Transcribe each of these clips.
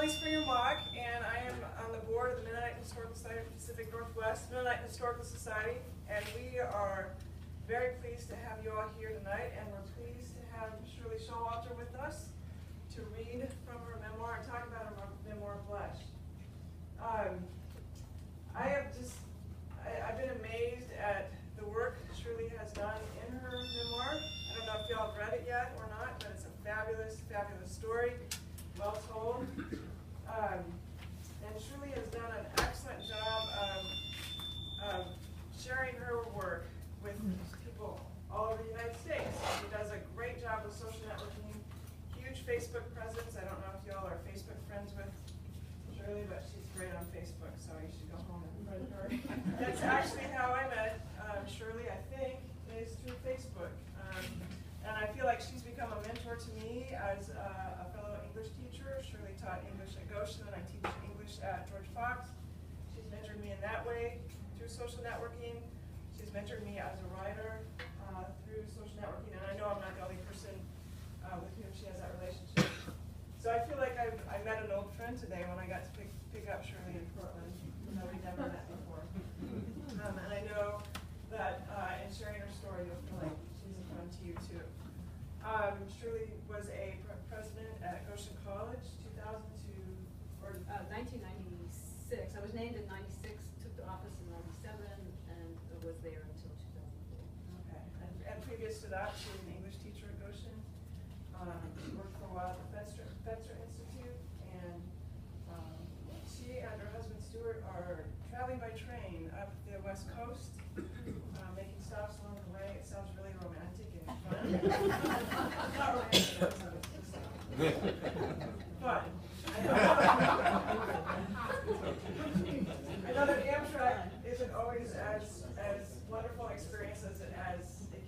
And I am on the board of the Mennonite Historical Society of the Pacific Northwest, Mennonite Historical Society, and we are very pleased to have you all here tonight, and we're pleased to have Shirley Showalter with us to read from her memoir and talk about her memoir, Blush. I've been amazed at the work Shirley has done in her memoir. I don't know if y'all have read it yet or not, but it's a fabulous, fabulous story, well told. And Shirley has done an excellent job of sharing her work with people all over the United States. She does a great job with social networking, huge Facebook presence. I don't know if y'all are Facebook friends with Shirley, but she's great on Facebook, so you should go home and friend her. That's actually how I met Shirley, I think, is through Facebook. And I feel like she's become a mentor to me as a fellow English teacher. Shirley taught English at Goshen, and I teach English at George Fox. She's mentored me in that way through social networking. She's mentored me as a writer through social networking, and I know I'm not the only person with whom she has that relationship. So I feel like I met an old friend today when I got to pick up Shirley in Portland, even though we'd never met before. And I know that in sharing her story, you'll feel like she's a friend to you too. Shirley was a president at Goshen College, 1996. I was named in 96, took the office in 97, and was there until 2004. Okay. And previous to that, she was an English teacher at Goshen. She worked for a while at the Fetzer Institute, and she and her husband Stuart are traveling by train up the West Coast, making stops along the way. It sounds really romantic and fun. Not romantic, fun. I know that Amtrak isn't always as wonderful an experience as it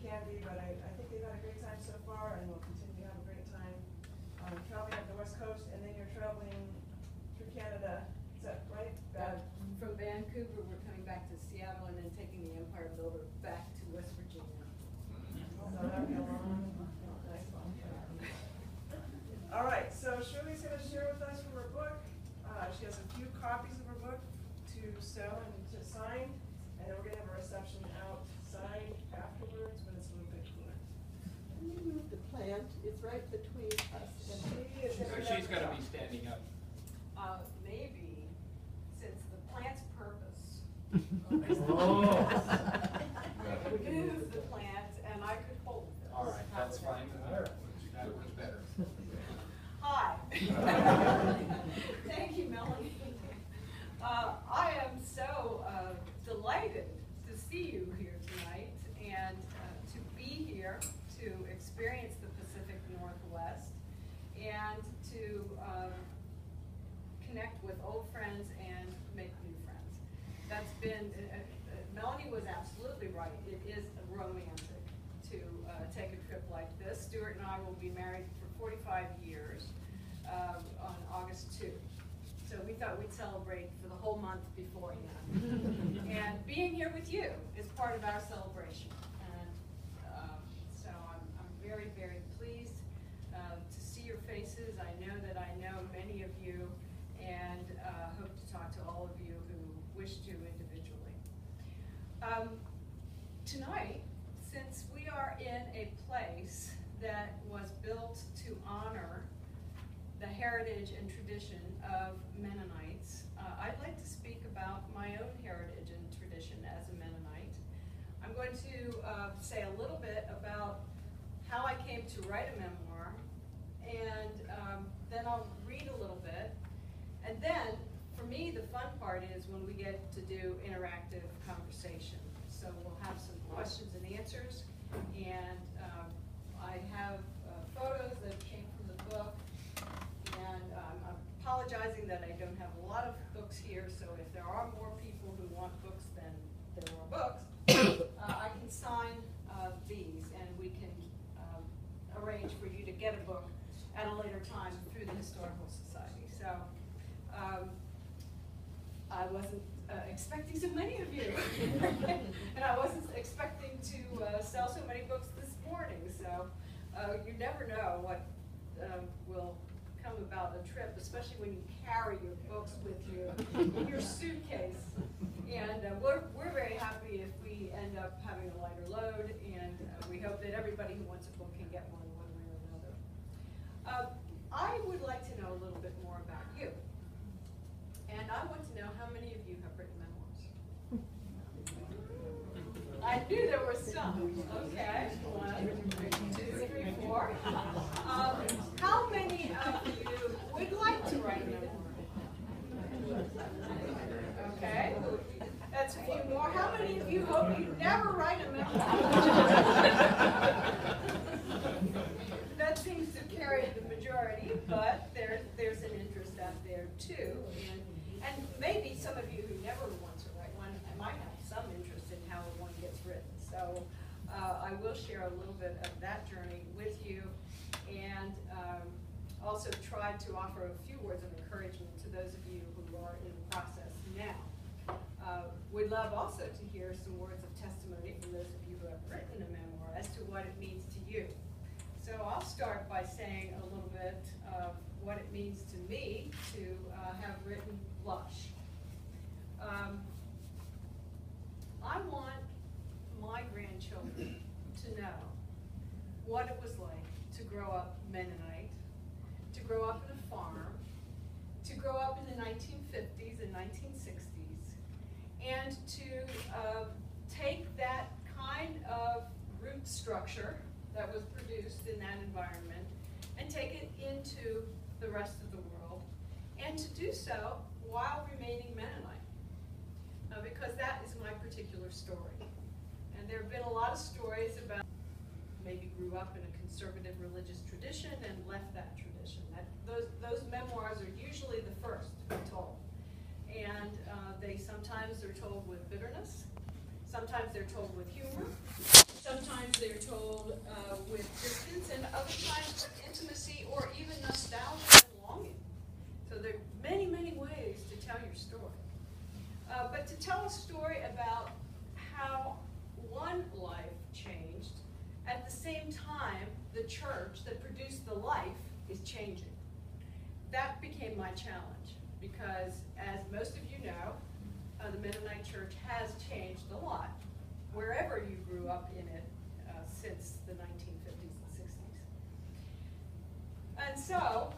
can be, but I think they've had a great time so far, and will continue to have a great time traveling up the West Coast, and then you're traveling through Canada. Is that right? From Vancouver, we're coming back to Seattle, and then taking the Empire Builder back to West Virginia. So that'll be a long, nice long trip. All right, so Shirley's going to share with us from her book. She has a few copies of her book to sell and to sign, and then we're going to have a reception outside afterwards when it's a little bit cooler. Can you move the plant? It's right between us and She's got to be standing up. Maybe, since the plant's purpose. Move the plant, and I could hold it. All right, that's fine. That was better. Hi. Thank you, Melanie. I am so delighted to see you here tonight and to be here to experience the Pacific Northwest and to connect with old friends and make new friends. That's been, Melanie was absolutely right. It is romantic to take a trip like this. Stuart and I will be married for 45 years on August 2. So we thought we'd celebrate for the whole month beforehand. And being here with you is part of our celebration. And so I'm very, very pleased to see your faces. I know that I know many of you, and hope to talk to all of you who wish to individually. Tonight, since we are in a place that was built to honor the heritage and tradition of Mennonites, I'd like to speak about my own heritage and tradition as a Mennonite. I'm going to say a little bit about how I came to write a memoir, and then I'll read a little bit. And then, for me, the fun part is when we get to do interactive conversation. So we'll have some questions and answers, and I have photos that came from the book, and I'm apologizing that I don't have a lot of books here, so if there are more people who want books than there are books, I can sign these, and we can arrange for you to get a book at a later time through the Historical Society. So I wasn't expecting so many of you, and I wasn't expecting to sell so many books this morning, so you never know what will come about a trip, especially when you carry your books with you in your suitcase. And we're very happy if we end up having a lighter load, and we hope that everybody who wants a book can get one way or another. I would like to know a little bit more about you. And I want to know how many of you have written memoirs. I knew there were some. Okay, 1, 2, 3, 4. How many of you would like to write a memoir? Okay, that's a few more. How many of you hope you never write a memoir? That seems to carry the majority, but there's an interest out there too. And maybe some of you who never want to write one might have some interest in how one gets written. So I will share a little bit of that journey with you, and also try to offer a few words of encouragement to those of you who are in the process now. We'd love also to hear some words of testimony from those of you who have written a memoir as to what it means to you. So I'll start by saying a little bit of what it means to me to have written Blush. I want my grandchildren to know what it was like to grow up Mennonite, to grow up in a farm, to grow up in the 1950s and 1960s, and to take that kind of root structure that was produced in that environment and take it into the rest of the world, and to do so while remaining Mennonite, because that is my particular story. And there have been a lot of stories about maybe grew up in a conservative religious tradition and left that tradition. Those memoirs are usually the first to be told. And they sometimes are told with bitterness, sometimes they're told with humor, sometimes they're told with distance, and other times with intimacy or even nostalgia and longing. So there are many, many ways to tell your story. But to tell a story about how one life changed, at the same time the church that produced the life is changing. That became my challenge, because as most of you know, the Mennonite church has changed a lot, wherever you grew up in it since the 1950s and 60s. And so,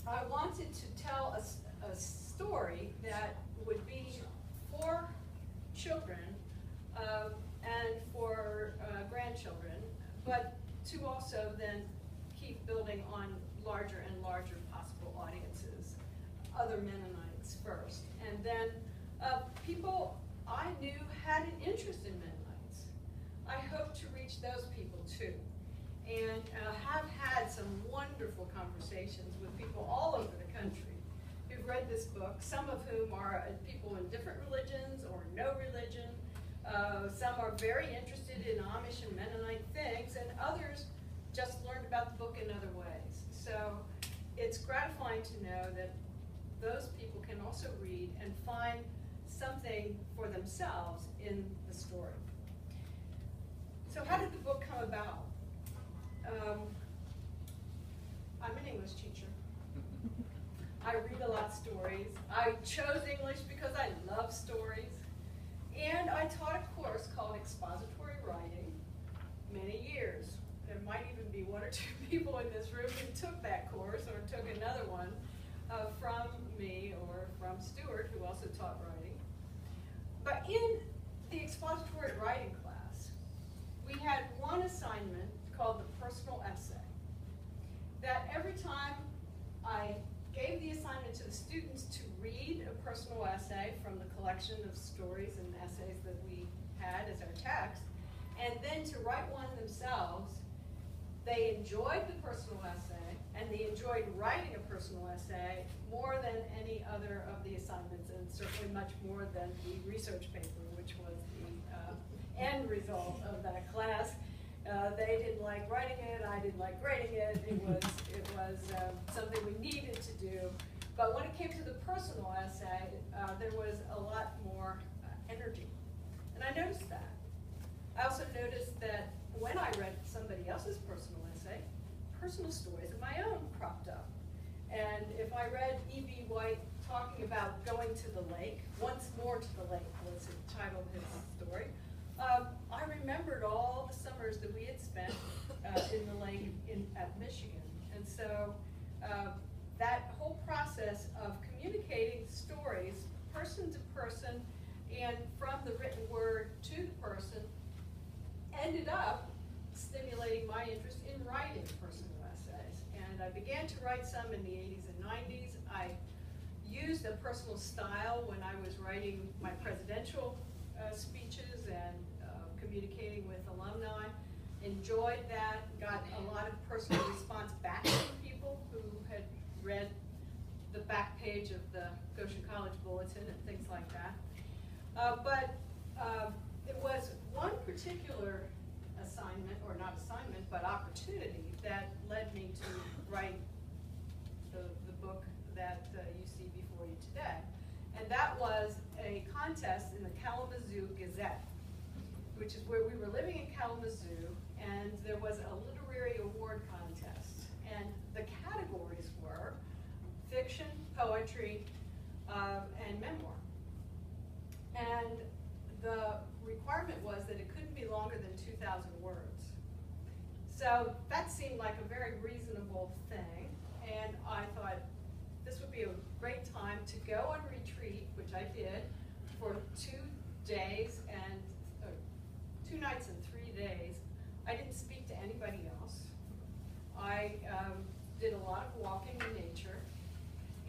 I wanted to tell a story that would be for children and for grandchildren, but to also then keep building on larger and larger possible audiences, other Mennonites first. And then people I knew had an interest in Mennonites. I hope to reach those people too. And have had some wonderful conversations with people all over the country who've read this book, some of whom are people in different religions or no religion. Some are very interested in Amish and Mennonite things, and others just learned about the book in other ways. So it's gratifying to know that those people can also read and find something for themselves in the story. So how did the book come about? I'm an English teacher. I read a lot of stories. I chose English because I love stories. And I taught a course called Expository Writing many years. There might even be one or two people in this room who took that course or took another one from me or from Stuart, who also taught writing. But in the expository writing class, we had one assignment called the personal essay. That every time I gave the assignment to the students to read a personal essay from the collection of stories and essays that we had as our text, and then to write one themselves, they enjoyed the personal essay, and they enjoyed writing a personal essay more than any other of the assignments, and certainly much more than the research paper, which was the end result of that class. They didn't like writing it, I didn't like grading it. It was something we needed to do. But when it came to the personal essay, there was a lot more energy. And I noticed that. I also noticed that when I read somebody else's personal essay, personal stories of my own cropped up. And if I read E.B. White talking about going to the lake, once more to the lake was the title of his story, I remembered all the summers that we had spent in the lake at Michigan. And so that whole process of communicating stories person to person and from the written word to the person ended up stimulating my interest in writing personal essays. And I began to write some in the 80s and 90s. I used a personal style when I was writing my presidential speeches and communicating with alumni. Enjoyed that, got a lot of personal response back from people who had read the back page of the Goshen College Bulletin and things like that. But it was one particular assignment, or not assignment, but opportunity that led me to write the book that you see before you today. And that was a contest in the Kalamazoo Gazette, which is where we were living in Kalamazoo, and there was a literary award contest. And the categories were fiction, poetry, and memoir. And the requirement was that it couldn't be longer than 2,000 words. So that seemed like a very reasonable thing, and I thought this would be a great time to go on retreat, which I did, for 2 days and 2 nights and 3 days. I didn't speak to anybody else. I did a lot of walking in nature,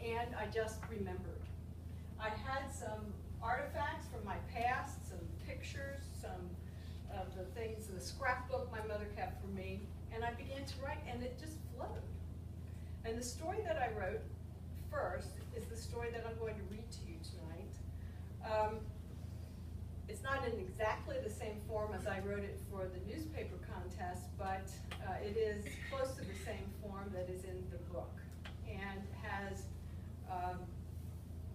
and I just remembered. I had some artifacts from my past, some pictures, some of the things, the scrapbook my mother kept for me, and I began to write, and it just flowed. And the story that I wrote first is the story that I'm going to read to you tonight. It's not in exactly the same form as I wrote it for the newspaper contest, but it is close to the same form that is in the book, and has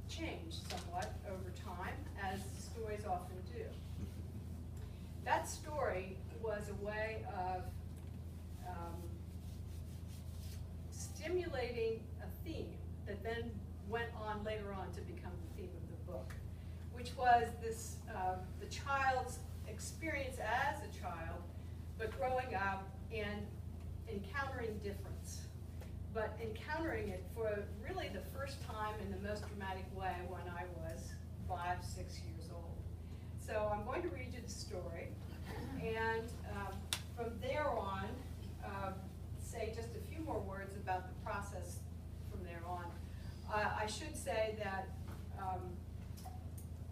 changed somewhat over time, as stories often do. That story was a way of stimulating a theme that then went on later on to become the theme of the book, which was this the child's experience as a child, but growing up and encountering difference, but encountering it for really the first time in the most dramatic way when I was 5, 6 years old. So I'm going to read you the story, and from there on, say just a few more words about the process from there on. I should say that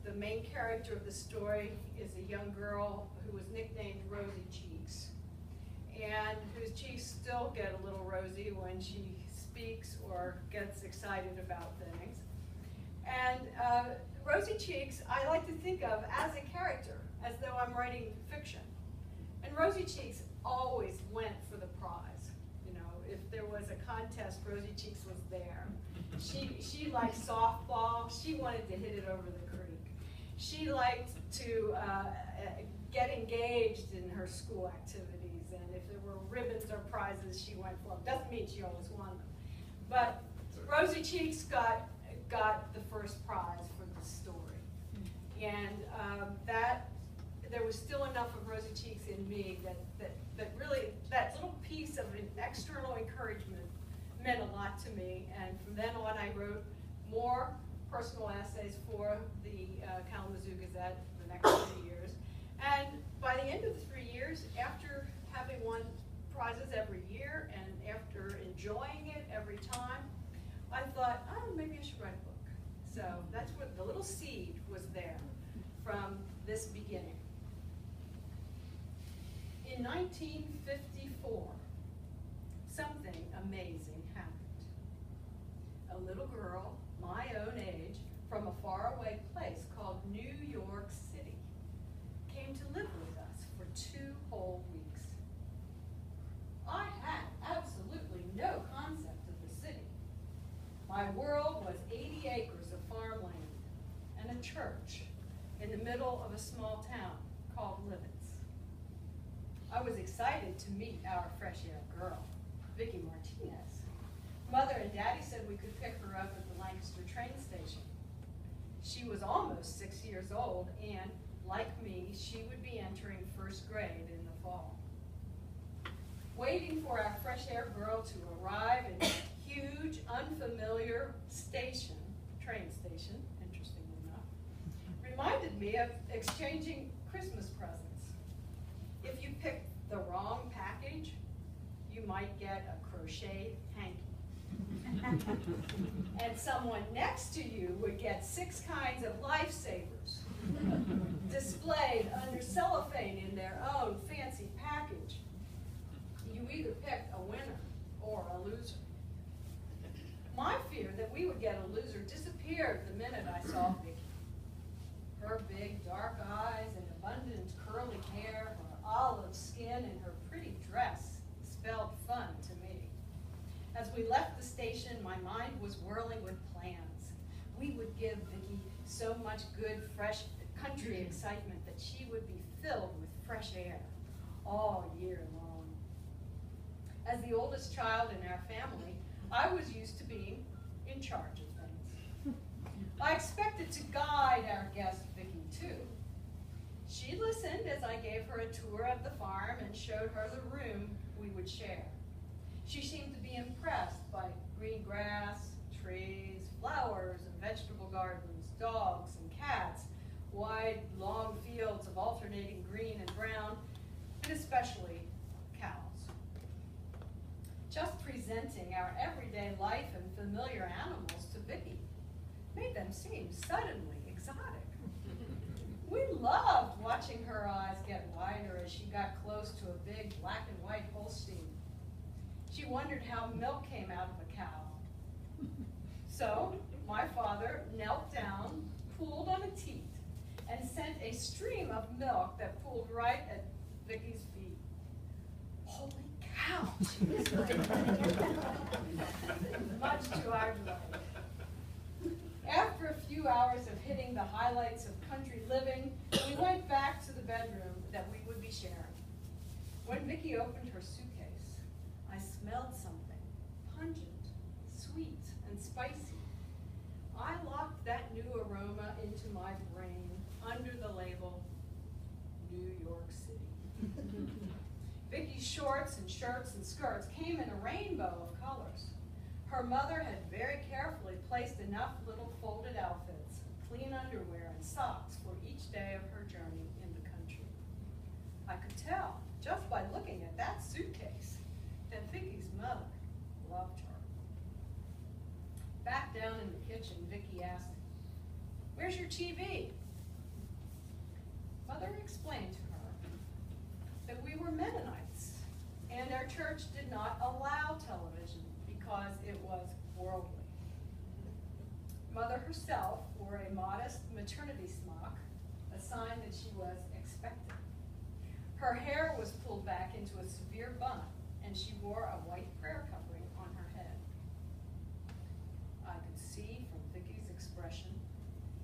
the main character of the story is a young girl who was nicknamed Rosy Cheeks, and whose cheeks still get a little rosy when she speaks or gets excited about things. And Rosy Cheeks, I like to think of as a character, as though I'm writing fiction. And Rosy Cheeks always went for the prize. You know, if there was a contest, Rosy Cheeks was there. She liked softball. She wanted to hit it over the creek. She liked to get engaged in her school activities, and if there were ribbons or prizes, she went for them. Doesn't mean she always won them. But Rosy Cheeks got the first prize for the story. And there was still enough of Rosy Cheeks in me that really, that little piece of an external encouragement meant a lot to me. And from then on, I wrote more personal essays for the Kalamazoo Gazette the next 3 years. And by the end of the 3 years, after having won prizes every year and after enjoying it every time, I thought, oh, maybe I should write a book. So that's what the little seed was there from this beginning. In 1954, something amazing happened. A little girl, my own age, from a faraway place called New York City, came to live with us for 2 whole weeks. I had absolutely no concept of the city. My world was 80 acres of farmland and a church in the middle of a small town called Livitz. I was excited to meet our fresh air girl, Vicki Martinez. Mother and Daddy said we could pick her up at the Lancaster train station. She was almost 6 years old, and like me, she would be entering first grade in the fall. Waiting for our fresh air girl to arrive in a huge, unfamiliar station, train station, interestingly enough, reminded me of exchanging Christmas presents. If you picked the wrong package, you might get a crocheted hanky. And someone next to you would get 6 kinds of lifesavers displayed under cellophane in their own fancy package. You either picked a winner or a loser. My fear that we would get a loser disappeared the minute I saw Vicki. Her big dark eyes and abundant curly hair, her olive skin, and her pretty dress spelled fun to me. As we left the station, my mind was whirling with plans. We would give Vicki so much good, fresh country excitement that she would be filled with fresh air all year long. As the oldest child in our family, I was used to being in charge of things. I expected to guide our guest Vicki too. She listened as I gave her a tour of the farm and showed her the room we would share. She seemed to be impressed by green grass, trees, flowers, and vegetable gardens, dogs and cats, wide, long fields of alternating green and brown, and especially cows. Just presenting our everyday life and familiar animals to Vicki made them seem suddenly exotic. We loved watching her eyes get wider as she got close to a big black and white Holstein. She wondered how milk came out of a cow. So my father knelt down, pulled on a teat, and sent a stream of milk that pooled right at Vicki's feet. Holy cow, she exclaimed, much to our delight. After a few hours of hitting the highlights of country living, we went back to the bedroom that we would be sharing. When Vicki opened her suitcase, I smelled something pungent, sweet, and spicy. I locked that new aroma into my brain under the label New York City. Vicki's shorts and shirts and skirts came in a rainbow of colors. Her mother had very carefully placed enough little folded outfits, clean underwear, and socks for each day of her journey in the country. I could tell, just by looking at that suitcase, that Vicki's mother loved her. Back down in the kitchen, Vicki asked, "Where's your TV?" Mother explained to her that we were Mennonites, and our church did not allow television because it was worldly. Mother herself wore a modest maternity smock, a sign that she was expectant. Her hair was pulled back into a severe bun, and she wore a white prayer covering on her head. I could see from Vicki's expression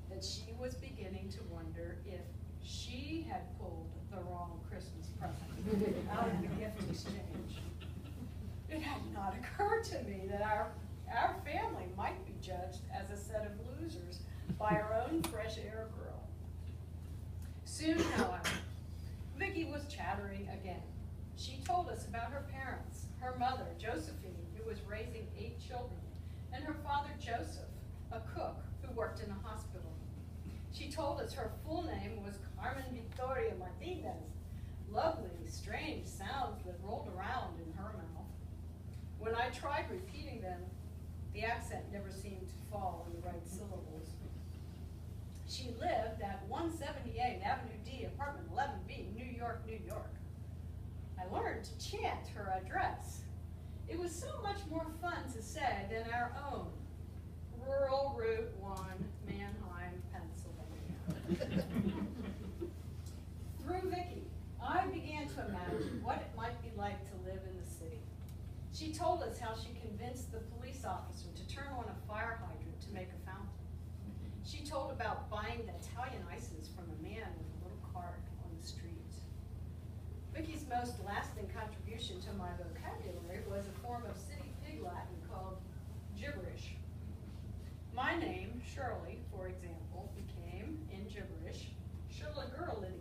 that she was beginning to wonder if she had pulled the wrong Christmas present out of the gift exchange. It had not occurred to me that our family might be judged as a set of losers by our own fresh air girl. Soon, however, Vicki was chattering again. She told us about her parents, her mother, Josephine, who was raising 8 children, and her father, Joseph, a cook who worked in a hospital. She told us her full name was Carmen Victoria Martinez. Lovely, strange sounds that rolled around in her mouth. When I tried repeating them, the accent never seemed to fall in the right syllables. She lived at 178 Avenue D, apartment 11B, New York, New York. I learned to chant her address. It was so much more fun to say than our own. Rural Route 1, Mannheim, Pennsylvania. Through Vicki, I began to imagine what it might be like to live in the city. She told us how she convinced the police officer to turn on a fire hydrant to make a fountain. She told about buying the Italian ices from a man with a little cart on the street. Vicki's most lasting contribution to my vocabulary was a form of city pig Latin called for example, became, in gibberish, Shirley Hershey.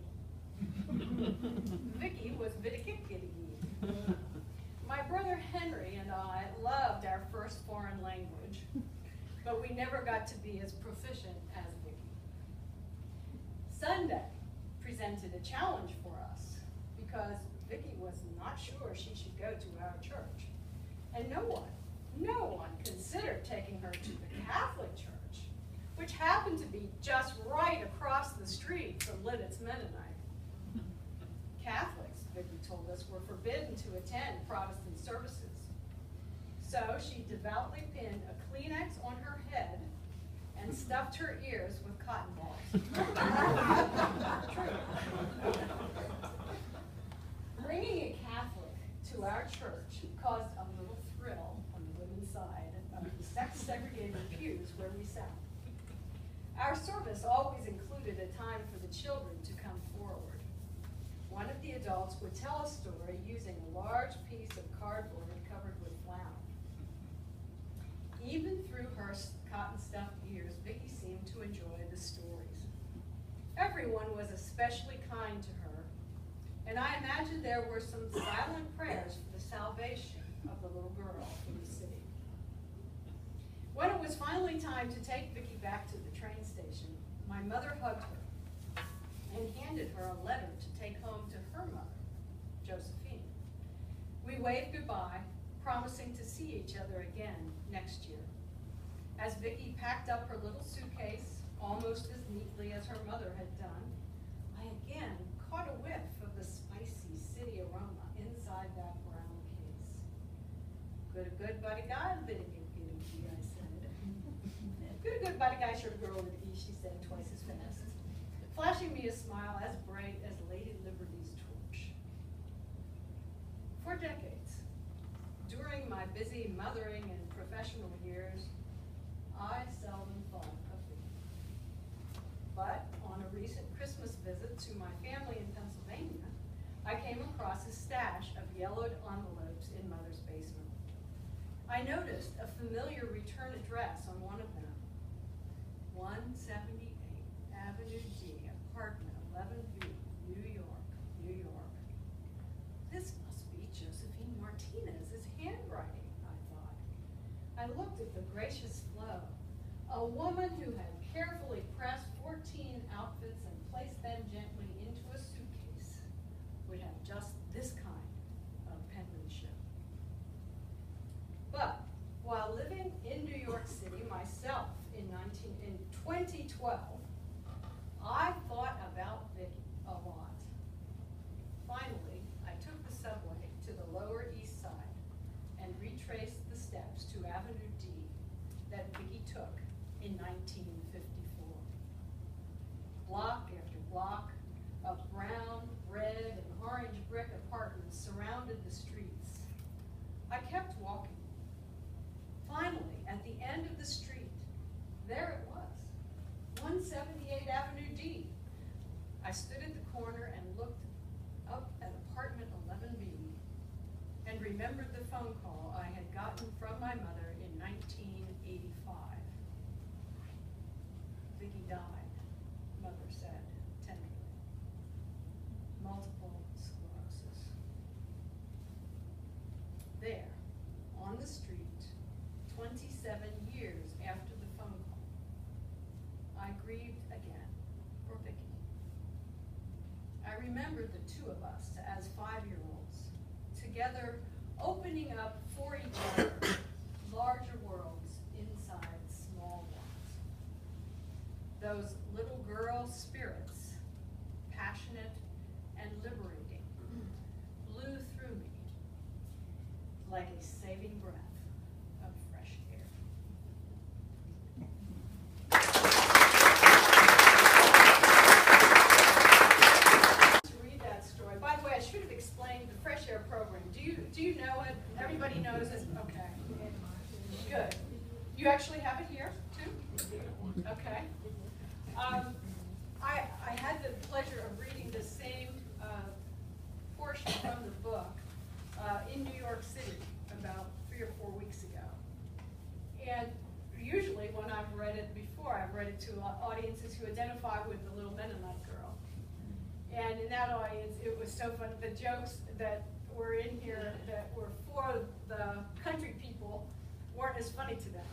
Vicky was Vicky. My brother Henry and I loved our first foreign language, but we never got to be as proficient as Vicky. Sunday presented a challenge for us because Vicky was not sure she should go to our church. And no one considered taking her to the Catholic Church, which happened to be just right across the street from Lidditz Mennonite. Catholics, Vicky told us, were forbidden to attend Protestant services. So she devoutly pinned a Kleenex on her head and stuffed her ears with cotton balls. True. Bringing a Catholic to our church caused a little thrill on the women's side of the sex-segregated pews where we sat. Our service always included a time for the children to come forward. One of the adults would tell a story using a large piece of cardboard covered with flour. Even through her cotton-stuffed ears, Vicky seemed to enjoy the stories. Everyone was especially kind to her, and I imagine there were some silent prayers for the salvation of the little girl in the city. When it was finally time to take Vicky back to the train station, my mother hugged her and handed her a letter to take home to her mother, Josephine. We waved goodbye, promising to see each other again next year. As Vicky packed up her little suitcase, almost as neatly as her mother had done, I again caught a whiff of the spicy city aroma inside that brown case. Good buddy guy, Vicky, I said. Good buddy guy, sure girl, she said twice as fast, flashing me a smile as bright as Lady Liberty's torch. For decades, during my busy mothering and professional years, I seldom thought of Vicky. But on a recent Christmas visit to my family in Pennsylvania, I came across a stash of yellowed envelopes in Mother's basement. I noticed a familiar return address on one of them, 178 Avenue D, apartment 11B, New York, New York. This must be Josephine Martinez's handwriting, I thought. I looked at the gracious flow. A woman who had carefully pressed 14 outfits and placed them gently into a suitcase would have just this kind of penmanship. But while living in New York City myself in 2012, I thought about Vicky a lot. Finally, I took the subway to the Lower East Side and retraced the steps to Avenue D that Vicky took in 1954. Block after block of brown, red, and orange brick apartments surrounded the streets. I kept walking. Finally, at the end of the street, there it was, 178 Avenue D. I stood at the corner and looked up at apartment 11B and remembered the phone call I had gotten from my mother in 1985. Vicky died, Mother said tenderly. Multiple sclerosis. There, on the street, 27 years after the phone call, I grieved again for Vicky. I remembered the two of us as 5-year-olds, together opening up for each other larger worlds inside small ones. Those little girl spirits, passionate and liberating, blew through me like a saving breath of fresh air. To read that story. By the way, I should have explained the Fresh Air program. Do you know it? Everybody knows it? Okay. Good. You actually have it here, too? Okay. I had the pleasure of reading the same portion from the book in New York City about 3 or 4 weeks ago. And usually when I've read it said before, I've read it to audiences who identify with the little Mennonite girl. And in that audience, it was so fun. The jokes that were in here that were for the country people weren't as funny to them.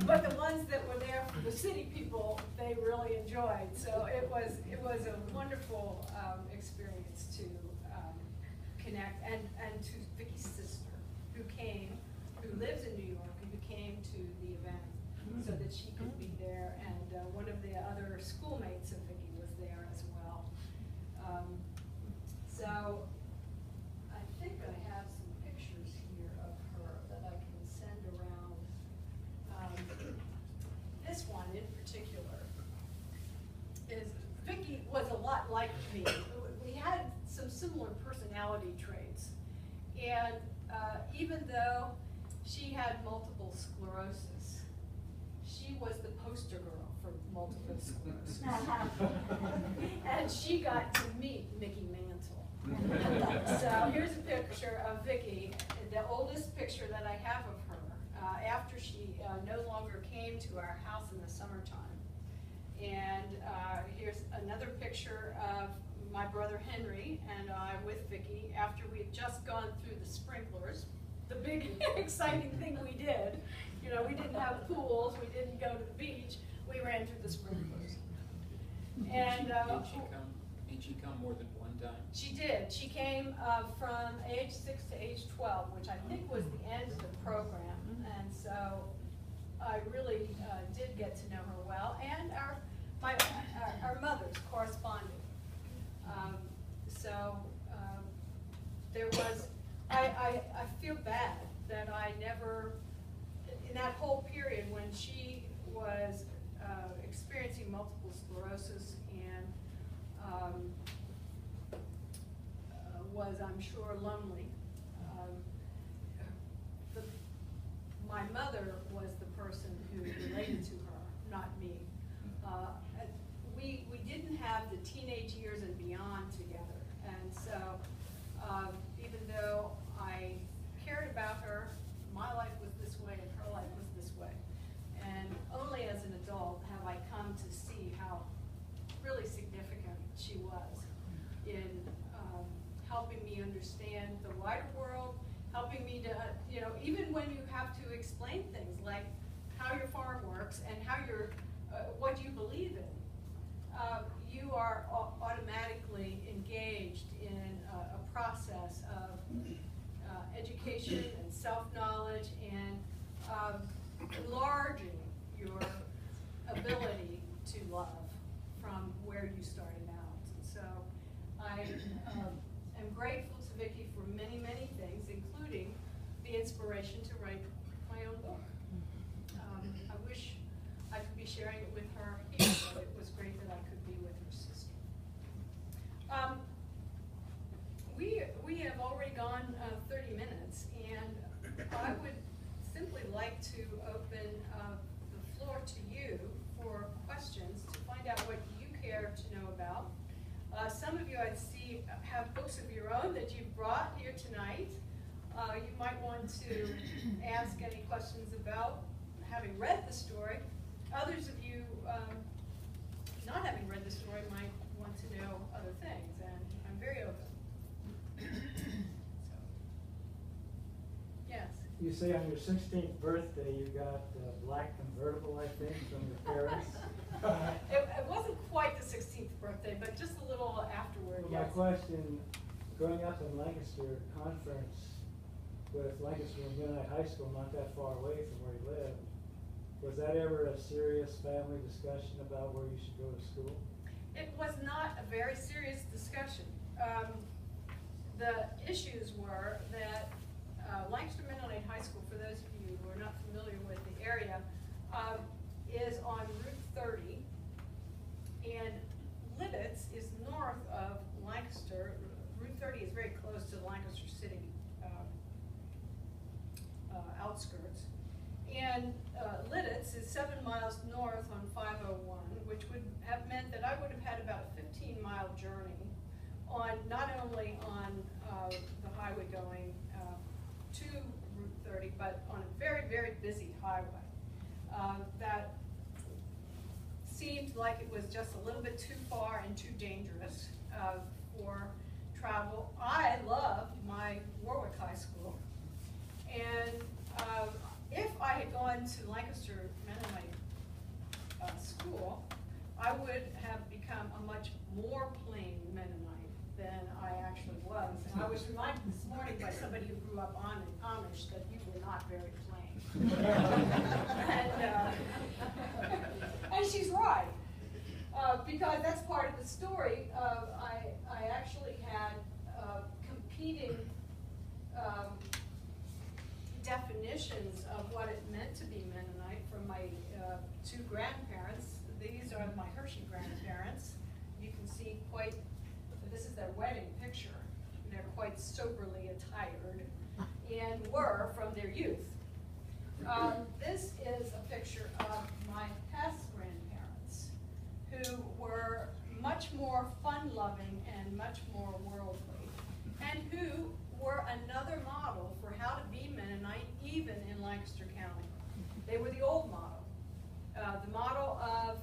But the ones that were there for the city people, they really enjoyed. So it was a wonderful experience to connect, and to Vicky's sister, who lives in New York, and who came to the event so that she could be there. And one of the other schoolmates of Vicky was there as well. So I think I have some pictures here of her that I can send around. This one in particular is, Vicky was a lot like me. We had some similar personality traits. And even though she had multiple sclerosis, she was the poster girl for multiple sclerosis. And she got to meet Mickey Mantle. So here's a picture of Vicky, the oldest picture that I have of her, after she no longer came to our house in the summertime. And here's another picture of my brother Henry and I with Vicky after we had just gone through the sprinklers. The big exciting thing we did. You know, we didn't have pools, we didn't go to the beach, we ran through the sprinklers. And did she come more than one time? she did. She came from age 6 to age 12, which I think was the end of the program. And so I really did get to know her well, and our mothers corresponded. There was, I feel bad that I never, in that whole period when she was experiencing multiple sclerosis and was, I'm sure, lonely. My mother was the person who related to her, not me. We didn't have the teenage years and beyond together, and so even though I cared about her, my life was this way and her life was this way. And only as an adult have I come to see how really significant she was in helping me understand the wider world, helping me to, you know, even when you have to explain things like how your farm works and how your, what you believe in, you are automatically engaged in a process of education and self-knowledge and enlarging your ability to love from where you started out. And so I am grateful to Vicki for many, many things, including the inspiration to write my own book. I wish I could be sharing it with her here, but it was great that I could be with her sister. We have already gone 30 minutes, and I would simply like to open the floor to you for questions to find out what you care to know about. Some of you I see have books of your own that you've brought here tonight. You might want to ask any questions about having read the story. Others of you, not having read the story, might want to know other things, and I'm very open. So, yes? You say on your 16th birthday you got a black convertible, I think, from your parents. It wasn't quite the 16th birthday, but just a little afterward, Well, yes. my question, growing up in Lancaster, conference with Lancaster and Mennonite High School, not that far away from where you lived, was that ever a serious family discussion about where you should go to school? It was not a very serious discussion. The issues were that Lancaster Mennonite High School, for those of you who are not familiar with the area, is on Route 30, and Lidditz is north of Lancaster. Route 30 is very close to the Lancaster City outskirts. And Lidditz is 7 miles north on 501, which would have meant that I would have had about a 15-mile journey on, not only on the highway going to Route 30, but on a very, very busy highway that like it was just a little bit too far and too dangerous for travel. I loved my Warwick High School, and if I had gone to Lancaster Mennonite school, I would have become a much more plain Mennonite than I actually was. And I was reminded this morning by somebody who grew up on Amish that you were not very plain. And she's right, because that's part of the story. I actually had competing definitions of what it meant to be Mennonite from my two grandparents. These are my Hershey grandparents. You can see this is their wedding picture. They're quite soberly attired and were from their youth. This is a picture of my past grandparents, who were much more fun-loving and much more worldly, and who were another model for how to be Mennonite even in Lancaster County. They were the old model. The model of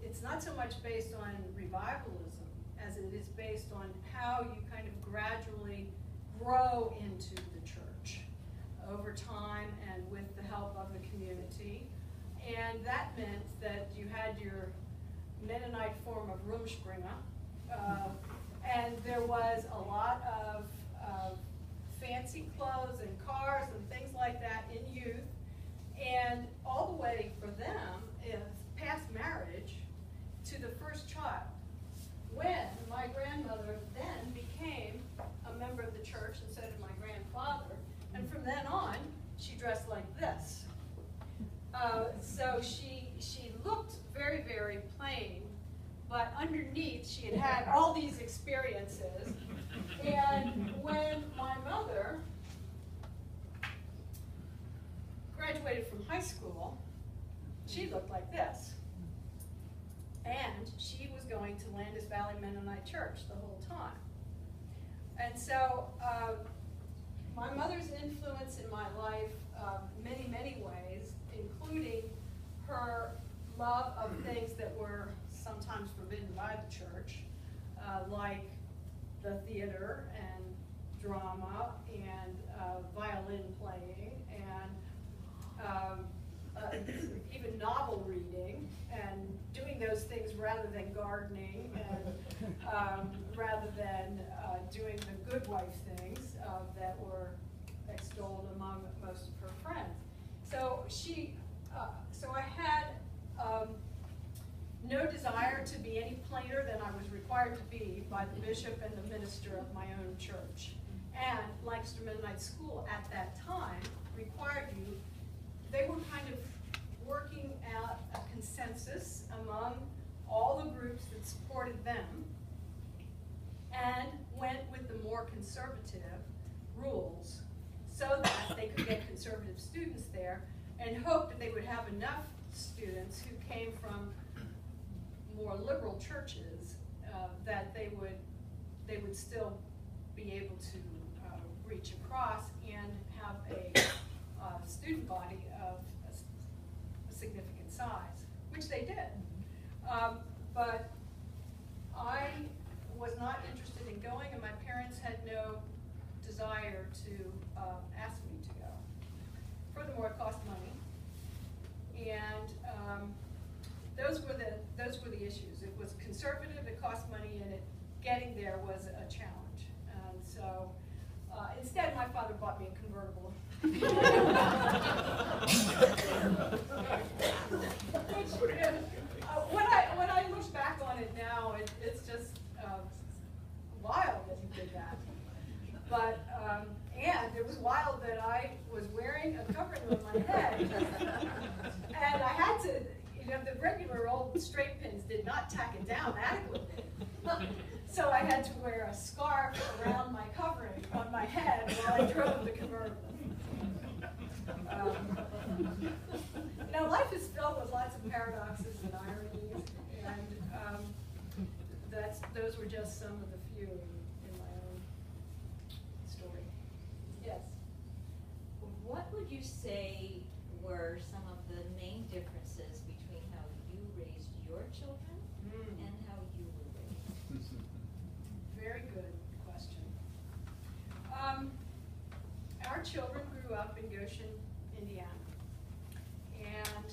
it's not so much based on revivalism as it is based on how you kind of gradually grow into the church over time and with the help of the community. And that meant that you had your Mennonite form of Rumspringa, and there was a lot of fancy clothes and cars and things like that in youth, and all the way for them is past marriage to the first child, when my grandmother then became a member of the church, and so did my grandfather, and from then on she dressed like this. So she looked very, very plain, but underneath she had had all these experiences. And when my mother graduated from high school, she looked like this. And she was going to Landis Valley Mennonite Church the whole time. And so my mother's influence in my life, many, many ways, including her love of things that were sometimes forbidden by the church, like the theater and drama and violin playing and even novel reading and doing those things rather than gardening and rather than doing the good wife things that were extolled among most of her friends. So so I had no desire to be any plainer than I was required to be by the bishop and the minister of my own church. And Lancaster Mennonite School at that time required you, they were kind of working out a consensus among all the groups that supported them and went with the more conservative rules so that they could get conservative students there, and hoped that they would have enough students who came from more liberal churches that they would still be able to reach across and have a student body of a significant size, which they did. But I was not interested in going, and my parents had no desire to ask me to go. Furthermore, it cost money, and those were the issues. It was conservative, it cost money, and getting there was a challenge. And so instead, my father bought me a convertible. Which, when I look back on it now, it's just wild that he did that. But and it was wild that I was wearing a covering on my head, and I had to. The regular old straight pins did not tack it down adequately. So I had to wear a scarf around my covering on my head while I drove the convertible. Life is filled with lots of paradoxes and ironies, and those were just some of the few in my own story. Yes? What would you say were some of the main differences between how you raised your children and how you were raised? Very good question. Our children grew up in Goshen, Indiana. And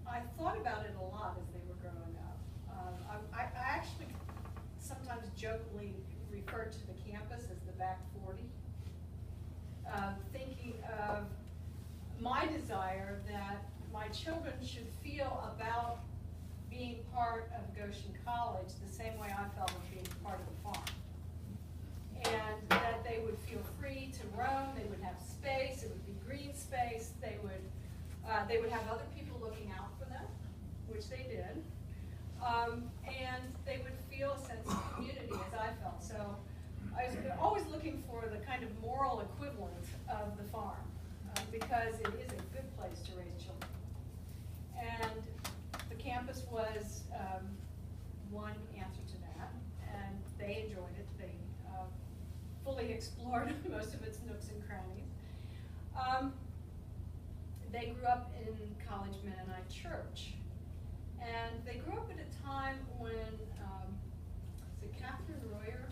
I thought about it a lot as they were growing up. I actually sometimes jokingly refer to the campus as the back 40, thinking of my desire that my children should feel about being part of Goshen College the same way I felt of being part of the farm. And that they would feel free to roam, they would have space, it would be green space, they would have other people looking out for them, which they did, and they would feel a sense of community as I felt. So I was always looking for the kind of moral equivalent of the farm, because it is a good place to raise children. And the campus was one answer to that, and they enjoyed it. They fully explored most of its nooks and crannies. They grew up in College Mennonite Church, and they grew up at a time when, is it Catherine Royer?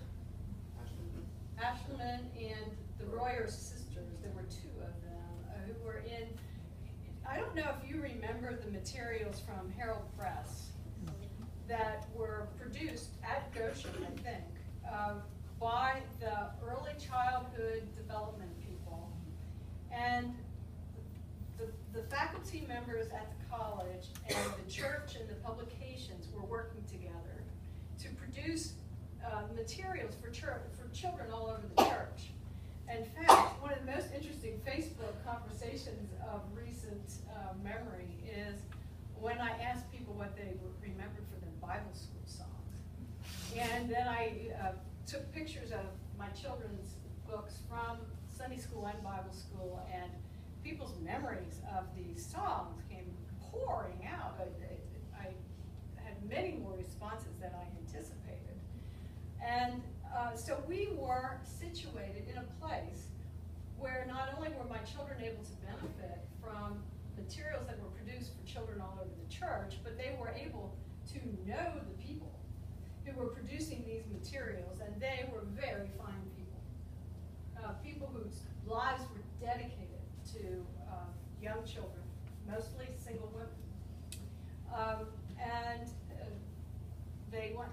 Ashleman and the Royer sisters, there were two of them, who were in, I don't know if you remember the materials from Herald Press that were produced at Goshen, I think, by the early childhood development people. And the faculty members at the college and the church and the publications were working together to produce materials for children all over the church. In fact, one of the most interesting Facebook conversations of recent memory is when I asked people what they remembered for their Bible school songs. And then I took pictures of my children's books from Sunday school and Bible school, and people's memories of these songs came pouring out. I had many more responses than I anticipated. And so we were situated in a place where not only were my children able to benefit from materials that were produced for children all over the church, but they were able to know the people who were producing these materials, and they were very fine people. People whose lives were dedicated to young children, mostly single women.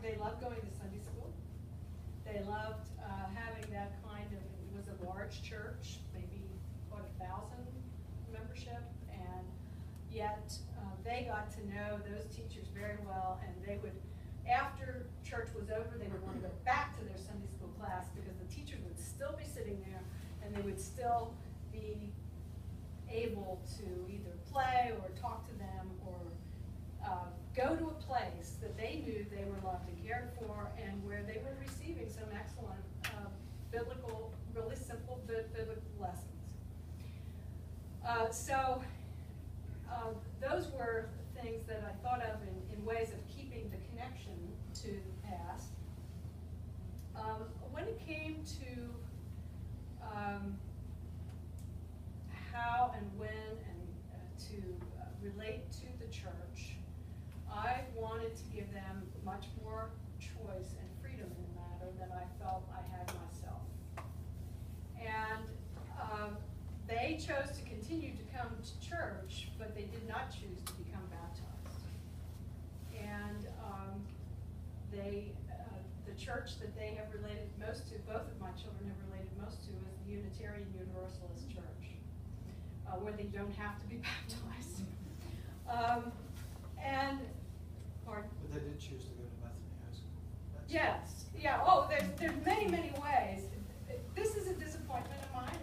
They loved going to Sunday school. They loved having that kind of, it was a large church, maybe, 1,000 membership, and yet they got to know those teachers very well, and they would, after church was over, they would want to go back to their Sunday school class because the teachers would still be sitting there, and they would still be able to either play or talk to them or go to a place that they knew they were loved and cared for, and where they were receiving some excellent biblical, really simple biblical lessons. Those were things that I thought of in ways of keeping the connection to the past. When it came to how and when and to relate to the church, I wanted to give them much more choice and freedom in the matter than I felt I had myself. And they chose to continue to come to church, but they did not choose to become baptized. And the church that they have related most to, both of my children have related most to, is the Unitarian Universalist Church, where they don't have to be baptized. Pardon? But they did choose to go to Bethany High School. Yes, yeah, oh, there's many, many ways. This is a disappointment of mine.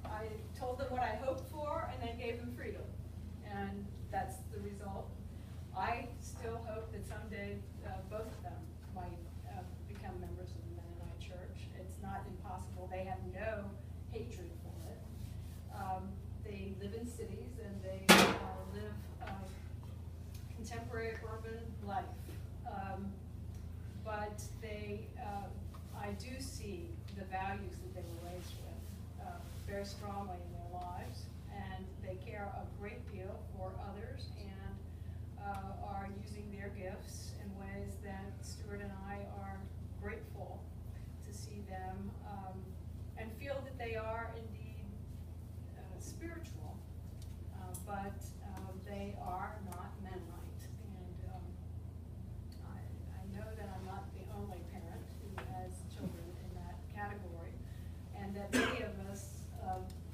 I told them what I hoped for and then gave them freedom. And that's the result. I still hope that someday both of them might become members of the Mennonite Church. It's not impossible. They have no hatred for it. They live in cities and they live contemporary urban life. But I do see the values that they were raised with very strongly in their lives, and they care a great deal for others, and are using their gifts in ways that Stuart and I are grateful to see them, and feel that they are indeed spiritual, but they are not Mennonite. And I know that I'm not the only parent who has children in that category, and that many of us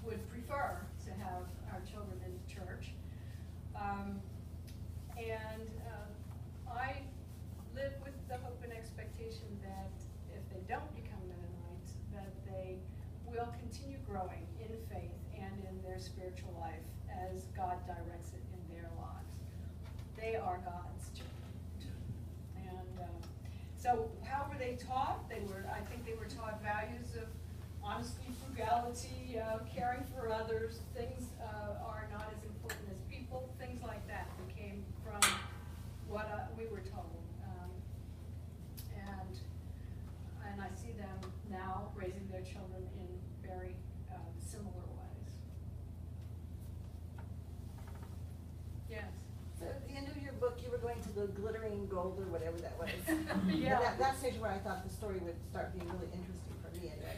would prefer to have our children in the church. I live with the hope and expectation that if they don't become Mennonites, that they will continue growing in faith and in their spiritual life as God directs it in their lives. They are God's children. And so how were they taught? I think they were taught values of honesty, frugality, caring for others. Things are not as important as people. Things like that came from what we were told. And I see them now raising their children in very similar ways. Yes. So at the end of your book, you were going to the glittering gold or whatever that was. Yeah. And that's stage where I thought the story would start being really interesting for me anyway.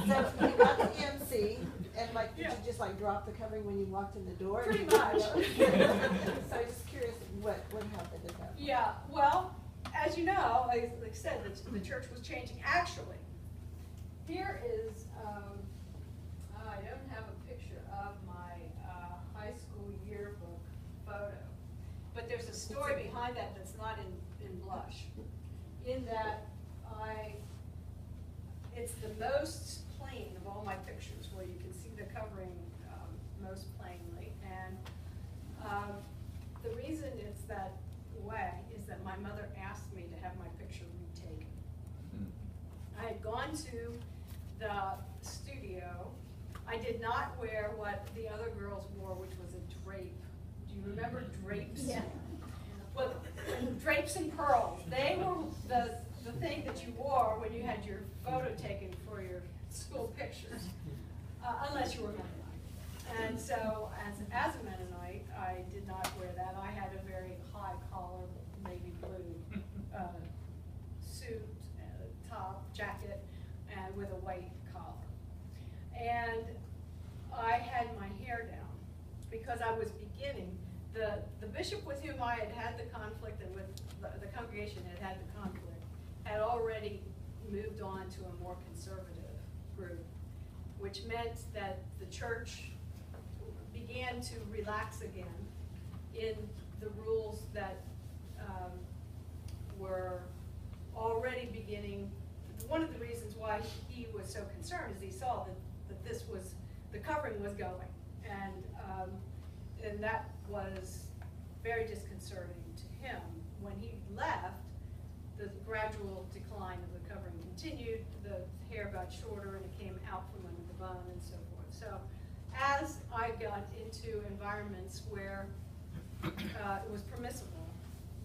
So you got the EMC, and like, did you just like drop the covering when you walked in the door? Pretty much. So I'm just curious what happened at that point. Yeah, well, as you know, like I said, the church was changing. Actually, here is, I don't have a picture of my high school yearbook photo, but there's a story behind that that's not in blush, in that it's the most plain of all my pictures, where you can see the covering most plainly. And the reason it's that way is that my mother asked me to have my picture retaken. I had gone to the studio. I did not wear what the other girls wore, which was a drape. Do you remember drapes? Yeah. Well, drapes and pearls. They were the thing that you wore when you had your photo taken for your school pictures, unless you were Mennonite. And so, as a Mennonite, I did not wear that. I had a very high collar, navy blue suit, top, jacket, and with a white collar. And I had my hair down because I was beginning. The bishop with whom I had the conflict, and with the congregation had the conflict, had already moved on to a more conservative group, which meant that the church began to relax again in the rules that were already beginning. One of the reasons why he was so concerned is he saw that this was, the covering was going, and that was very disconcerting to him. When he left, the gradual decline of the covering continued, the hair got shorter, and it came out from under the bun and so forth. So as I got into environments where it was permissible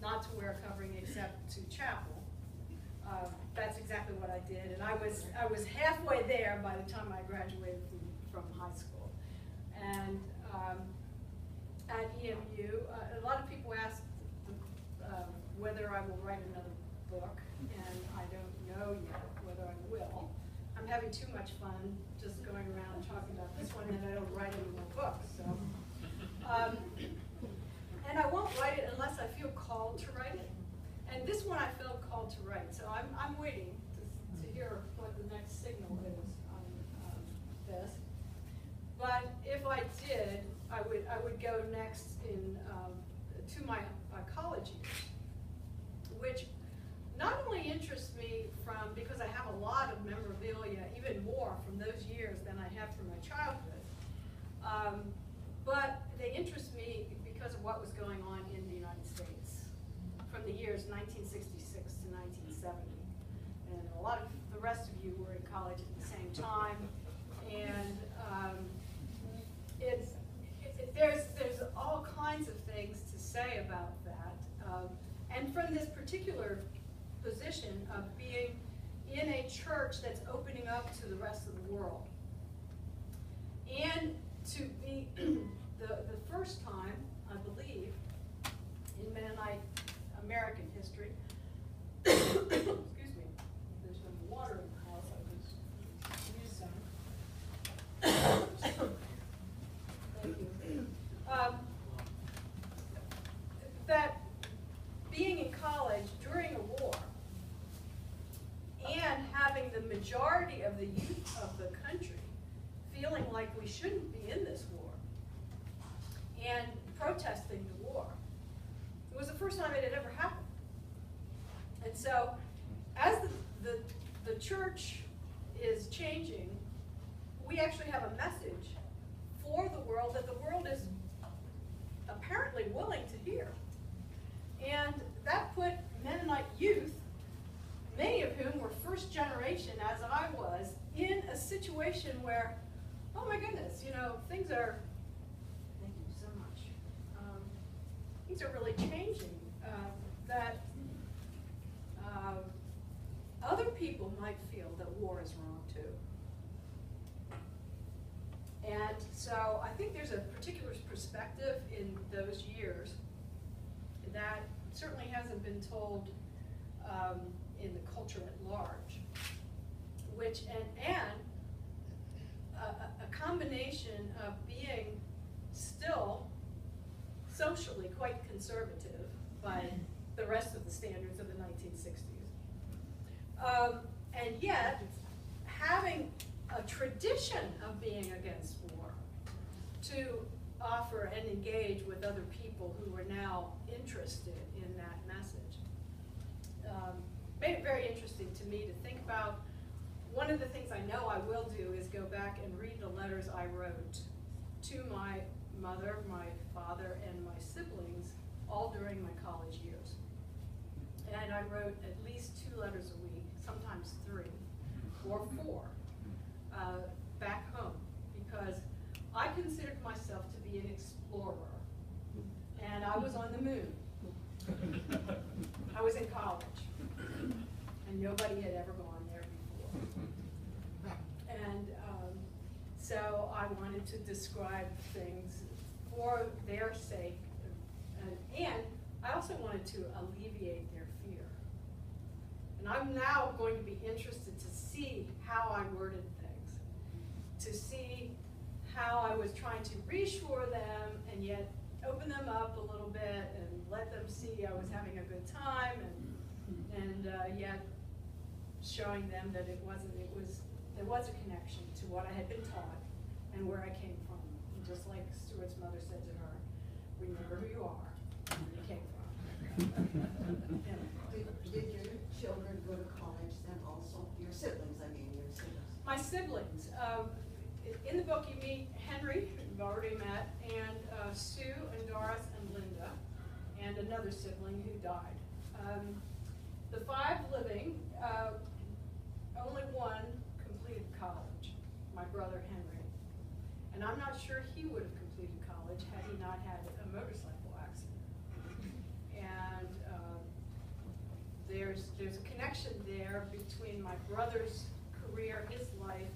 not to wear a covering except to chapel, that's exactly what I did. And I was halfway there by the time I graduated from high school. And at EMU, a lot of people ask whether I will write another book, and I don't know yet whether I will. I'm having too much fun just going around talking about this one, and I don't write any more books. So, and I won't write it unless I feel called to write it. And this one I felt called to write, so I'm waiting to hear what the next signal is on this. But if I did, I would go next to my college years, which not only interests me because I have a lot of memorabilia, even more from those years than I have from my childhood, but they interest me because of what was going on in the United States from the years 1966 to 1970. And a lot of the rest of you were in college at the same time, and there's all kinds of things to say about that. And from this particular position of being in a church that's opening up to the rest of the world. to be the first time, I believe, in Mennonite American history. Excuse me. There's some water in the house. I just used some. Thank you. That being in college during a war and having the majority of the youth of the country feeling like we shouldn't be in this war and protesting the war. It was the first time it had ever happened. And so as the church is changing, we actually have a message for the world that the world is apparently willing to hear. And that put Mennonite youth, many of whom were first generation as I was, in a situation where, oh my goodness, you know, things are, thank you so much, things are really changing, that other people might feel that war is wrong too. And so I think there's a particular perspective in those years that certainly hasn't been told in the culture at large, which, and a combination of being still socially quite conservative by the rest of the standards of the 1960s. And yet, having a tradition of being against war to offer and engage with other people who are now interested in that message. Made it very interesting to me to think about. One of the things I know I will do is go back and read the letters I wrote to my mother, my father, and my siblings all during my college years. And I wrote at least 2 letters a week, sometimes 3 or 4, back home, because I considered myself to be an explorer, and I was on the moon. I was in college, and nobody had ever gone there before. And so I wanted to describe things for their sake, and I also wanted to alleviate their fear. And I'm now going to be interested to see how I worded things, to see how I was trying to reassure them and yet open them up a little bit and let them see I was having a good time, and yet showing them that there was a connection to what I had been taught and where I came from. And just like Stuart's mother said to her, remember who you are and where you came from. Did your children go to college then also? Your siblings, I mean, your siblings. My siblings. In the book you meet Henry, who you've already met, and Sue and Doris and Linda, and another sibling who died. The 5 living, only one completed college, my brother Henry. And I'm not sure he would have completed college had he not had a motorcycle accident. And there's a connection there between my brother's career, his life,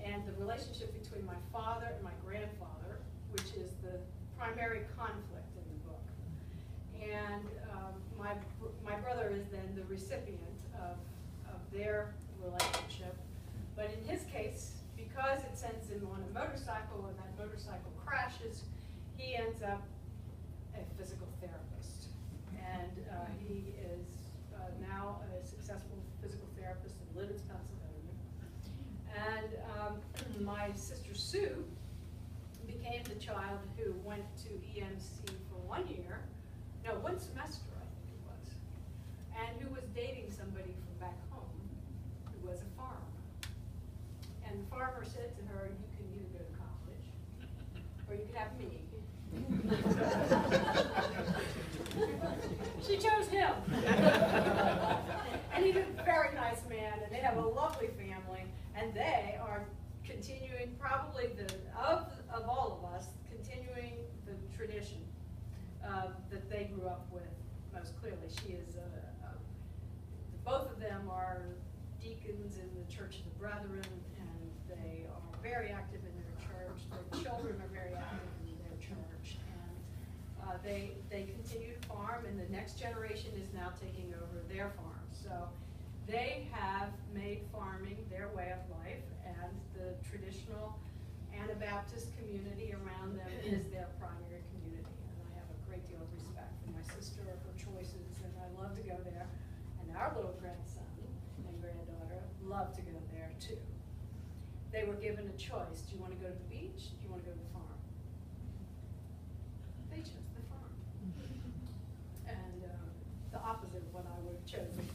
and the relationship between my father and my grandfather, which is the primary conflict in the book. And my brother is then the recipient of their relationship. But in his case, because it sends him on a motorcycle and that motorcycle crashes, he ends up a physical therapist. And he is now a successful physical therapist in Lidditz, Pennsylvania. And my sister Sue became the child who went to EMC for 1 year, no, 1 semester I think it was, and who was dating somebody from back home who was a farmer. And the farmer said to her, you can either go to college or you can have me. She chose him. And he's a very nice man, and they have a lovely family, and they are continuing, probably of all of us, continuing the tradition that they grew up with most clearly. She is, both of them are deacons in the Church of the Brethren, and they are very active in their church. Their children are they continue to farm, and the next generation is now taking over their farm. So they have made farming their way of life, and the traditional Anabaptist community around them is their primary community. And I have a great deal of respect for my sister, her choices, and I love to go there. And our little grandson and granddaughter love to go there too. They were given a choice. Do you want to go to the beach? Do you want to go to the farm? They chose the farm. And the opposite of what I would have chosen.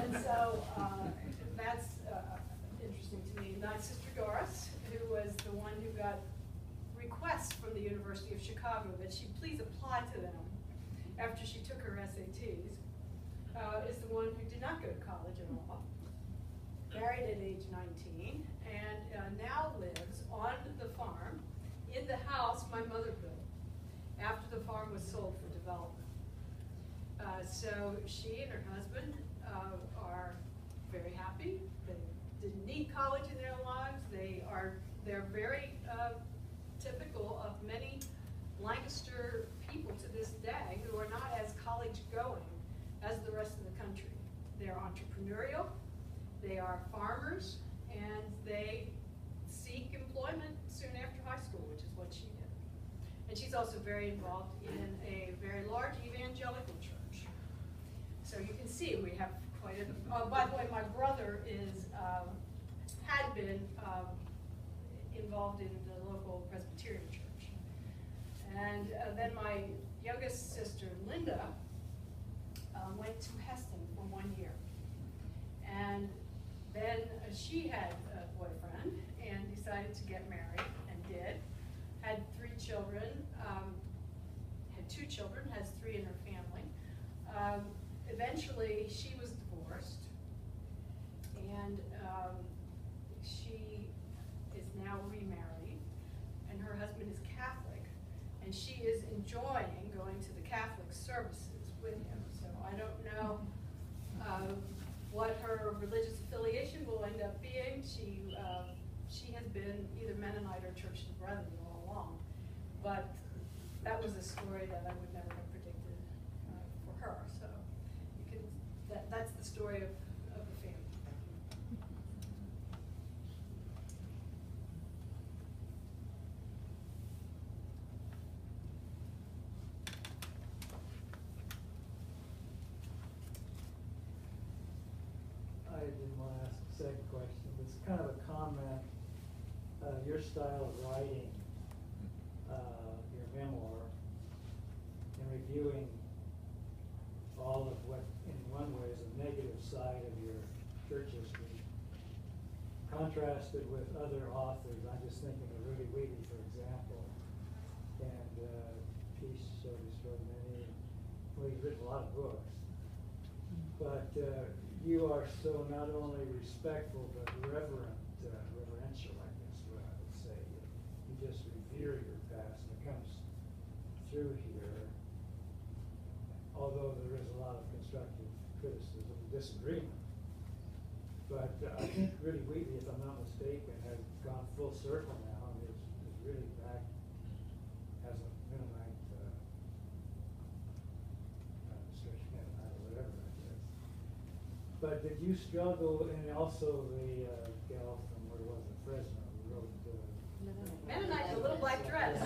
And so that's interesting to me. My sister Doris, who was the one who got requests from the University of Chicago that she please apply to them after she took her SATs, is the one who did not go to college at all. Married at age 19, and now lives on the farm in the house my mother built after the farm was sold for development. So she and her husband are very happy. They didn't need college in their lives. They're very typical of many Lancaster people to this day who are not as college going as the rest of the country. They're entrepreneurial. They are farmers, and they seek employment soon after high school, which is what she did. And she's also very involved in a very large evangelical church. So you can see we have quite a, oh, by the way, my brother had been involved in the local Presbyterian church. And then my youngest sister, Linda, went to Heston for 1 year. And then she had a boyfriend and decided to get married, and did. Had 3 children, had 2 children, has 3 in her family. Eventually, she was divorced, and she is now remarried, and her husband is Catholic, and she is enjoying going to the Catholic services with him. So I don't know what her religious affiliation will end up being. She has been either Mennonite or Church of the Brethren all along, but that was a story that I would never have predicted for her. So you can, that's the story of the family. I didn't want to ask a second question. It's kind of a comment, your style of writing your memoir and reviewing all of what in one way is a negative side of your church history, contrasted with other authors. I'm just thinking of Rudy Wheatley, for example, and Peace so extraordinary. Well, he's written a lot of books, but you are so not only respectful but reverential, I guess what I would say. You just revere your past, and it comes through here, although there is a lot of constructive criticism and disagreement. But I think Rudy Wheatley, if I'm not mistaken, has gone full circle now and is really back as a Mennonite, Church Mennonite or whatever that is. But did you struggle, and also the gal from, where was it, Fresno, who wrote Mennonite, the little black dress.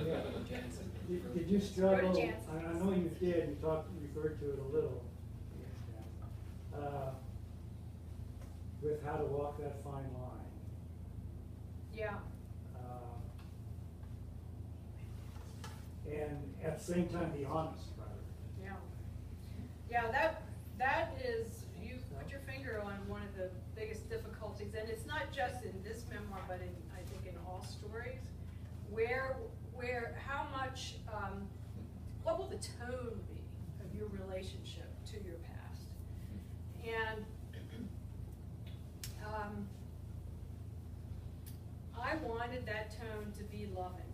Yeah. Did you struggle? I know you did. You referred to it a little. With how to walk that fine line. Yeah. And at the same time, be honest about it. Yeah. Yeah, that is, you put your finger on one of the biggest difficulties, and it's not just in this memoir, but I think in all stories, where how much, what will the tone be of your relationship to your past? And I wanted that tone to be loving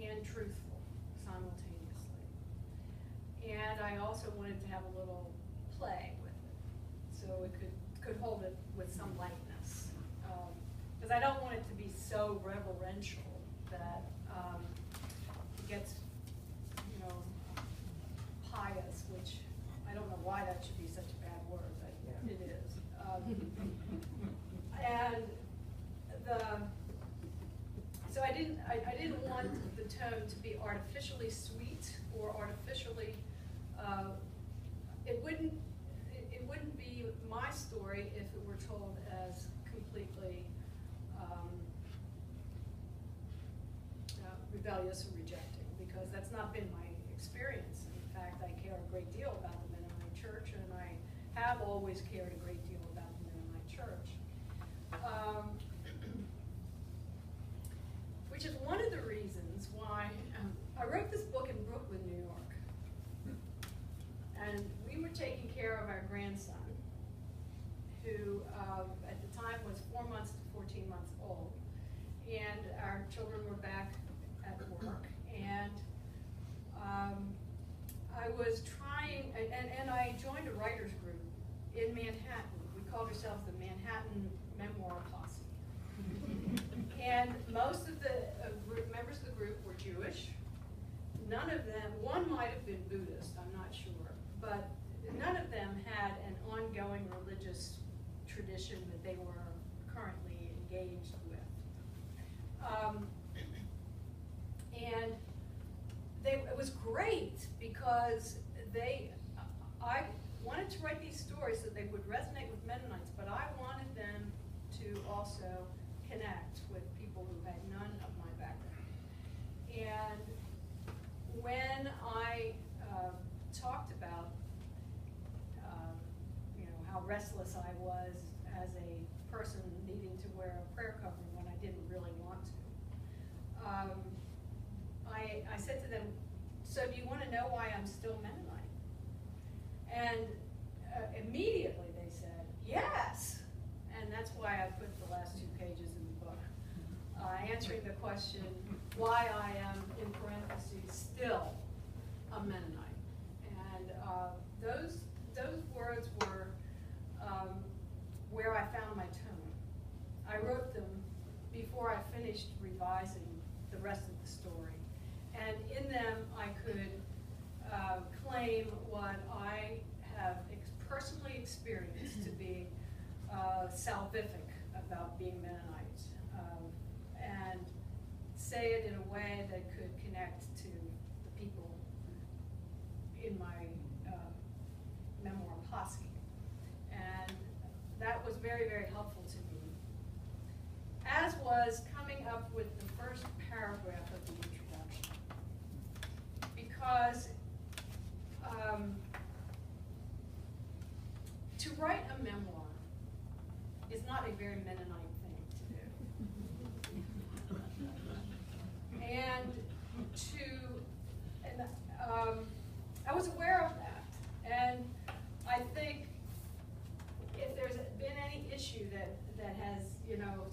and truthful simultaneously. And I also wanted to have a little play with it, so it could hold it with some lightness. Because I don't want it to be so reverential that it gets So I didn't want the tone to be artificially sweet or artificially, it wouldn't be my story if it were told as completely rebellious or rejecting, because that's not been my experience. In fact, I care a great deal about the Mennonite Church, and I have always cared a great deal about the Mennonite Church. Which is one of the reasons why I wrote this book in Brooklyn, New York. And we were taking care of our grandson, who at the time was 4 months to 14 months old. And our children were back at work. And I was trying, and I joined a writer's group in Manhattan. We called ourselves the Manhattan Memoir Posse. And most of the members of the group were Jewish. None of them, one might have been Buddhist, I'm not sure, but none of them had an ongoing religious tradition that they were currently engaged with. And it was great because I wanted to write these stories so they would resonate with Mennonites, but I wanted them to also connect with people who had none of my background. And when I talked about how restless I was as a person needing to wear a prayer covering when I didn't really want to, I said to them, so do you want to know why I'm still Mennonite? And immediately they said, yes. And that's why I put the last 2 pages in the book, answering the question why I am, in parentheses, still a Mennonite. And those words were where I found my tone. I wrote them before I finished revising the rest of the story. And in them, I could claim what I have personally experienced to be salvific about being Mennonite, and say it in a way that could connect to the people in my memoir posse. And that was very, very helpful to me, as was coming up with the first paragraph of the introduction. Because to write a memoir is not a very Mennonite thing to do. And I was aware of that. And I think if there's been any issue that has,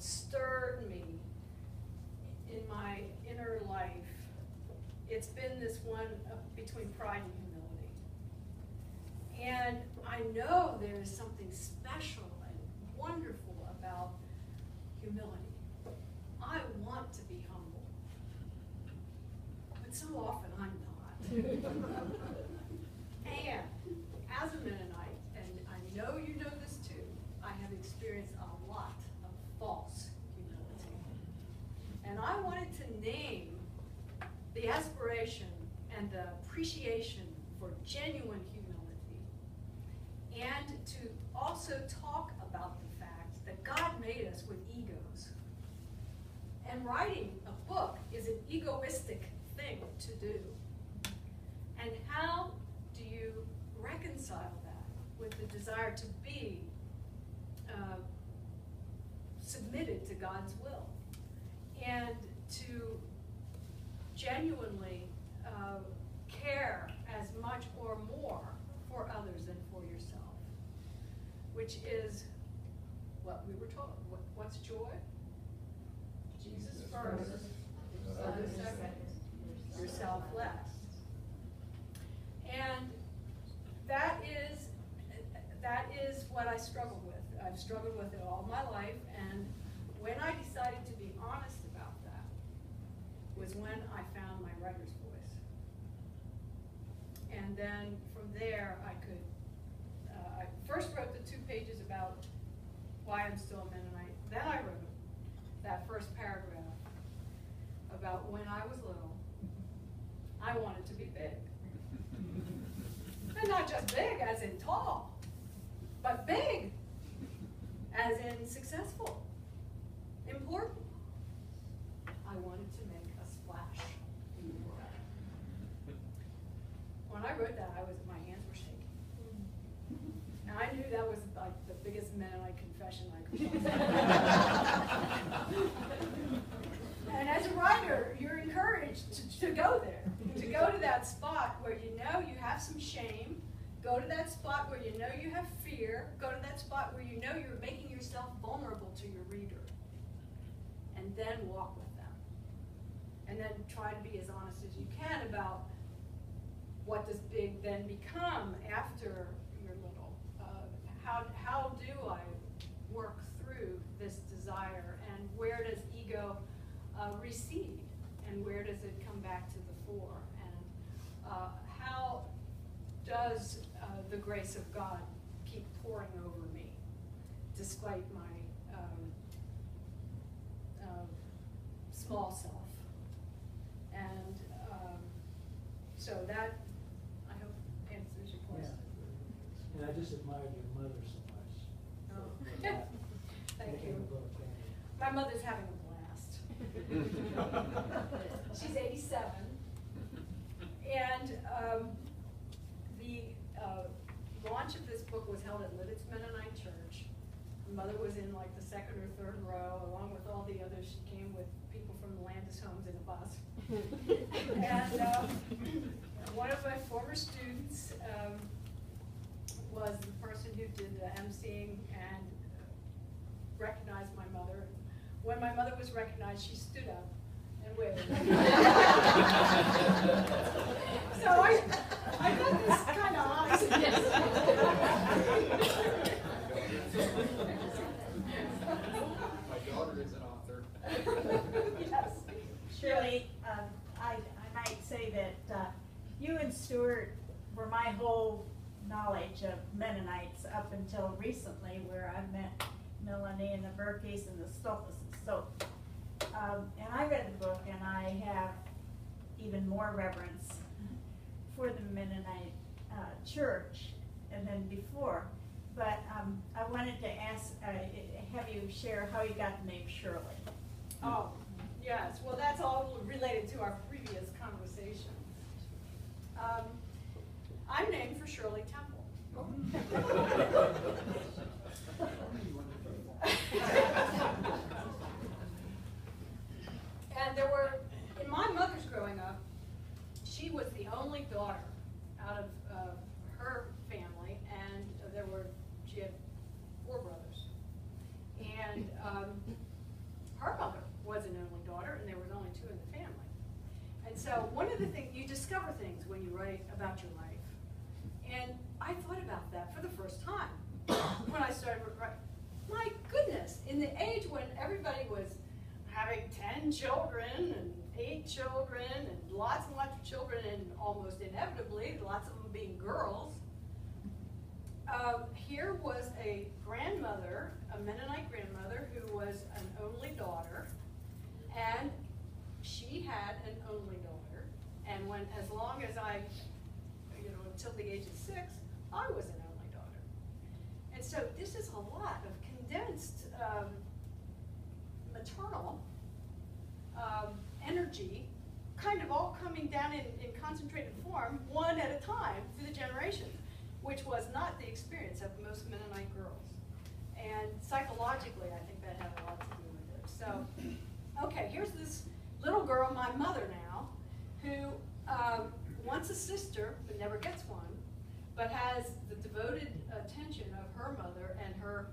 stirred me in my inner life, it's been this one between pride and humility. And I know there is something special and wonderful about humility. I want to be humble, but so often I'm not. And as a Mennonite, and I know you know this too, I have experienced a lot of false humility. And I wanted to name the aspiration and the appreciation for genuine humility, and to also talk about the fact that God made us with egos. And writing a book is an egoistic thing to do. And how do you reconcile that with the desire to be submitted to God's will, and to genuinely care as much or more for others than for yourself, which is what we were told. What's joy? Jesus first, others second, yourself last. And that is what I struggle with. I've struggled with it all my life, and when I decided to be honest about that was when I found my writer's voice. And then from there I could, I first wrote the 2 pages about why I'm still a Mennonite, then I wrote that first paragraph. tall, but big, as in successful, important. I wanted to make a splash in the world. When I wrote that, my hands were shaking. And I knew that was like the biggest Mennonite confession I could find. And as a writer, you're encouraged to go there, to go to that spot where you know you have some shame, go to that spot where you know you have fear, go to that spot where you know you're making yourself vulnerable to your reader, and then walk with them. And then try to be as honest as you can about what does big then become after you're little. How do I work through this desire, and where does ego recede, and where does it come back to the fore, and how does the grace of God keep pouring over me despite my small self. And so that, I hope, answers your question. Yeah. And I just admired your mother so much. Oh. For that. Thank Making you. the book, yeah. My mother's having a blast. She's 87. And the launch of this book was held at Lidditz Mennonite Church. My mother was in like the second or third row, along with all the others. She came with people from the Landis homes in a bus. And one of my former students was the person who did the emceeing and recognized my mother. When my mother was recognized, she stood up and waved. So I got this kind of oxygen. My daughter is an author. Yes. Shirley, I might say that you and Stuart were my whole knowledge of Mennonites up until recently, where I met Melanie and the Burkeys and the Stoltzes. So, and I read the book, and I have even more reverence for the Mennonite church than before. But I wanted to ask, have you share how you got the name Shirley? Oh, yes. Well, that's all related to our previous conversation. I'm named for Shirley Temple. And there were, in my mother's growing up, she was the only daughter out of her family, and she had 4 brothers. And her mother was an only daughter, and there was only 2 in the family. And so one of the things, you discover things when you write about your life. And I thought about that for the first time when I started writing. My goodness, in the age when everybody was having 10 children and 8 children and lots of children, and almost inevitably lots of them being girls, here was a grandmother, a Mennonite grandmother, who was an only daughter, and she had an only daughter, and as long as I, until the age of 6, I was an only daughter. And so this is a lot of condensed maternal energy, kind of all coming down in concentrated form, one at a time, through the generations, which was not the experience of most Mennonite girls. And psychologically, I think that had a lot to do with it. So, okay, here's this little girl, my mother now, who wants a sister, but never gets one, but has the devoted attention of her mother and her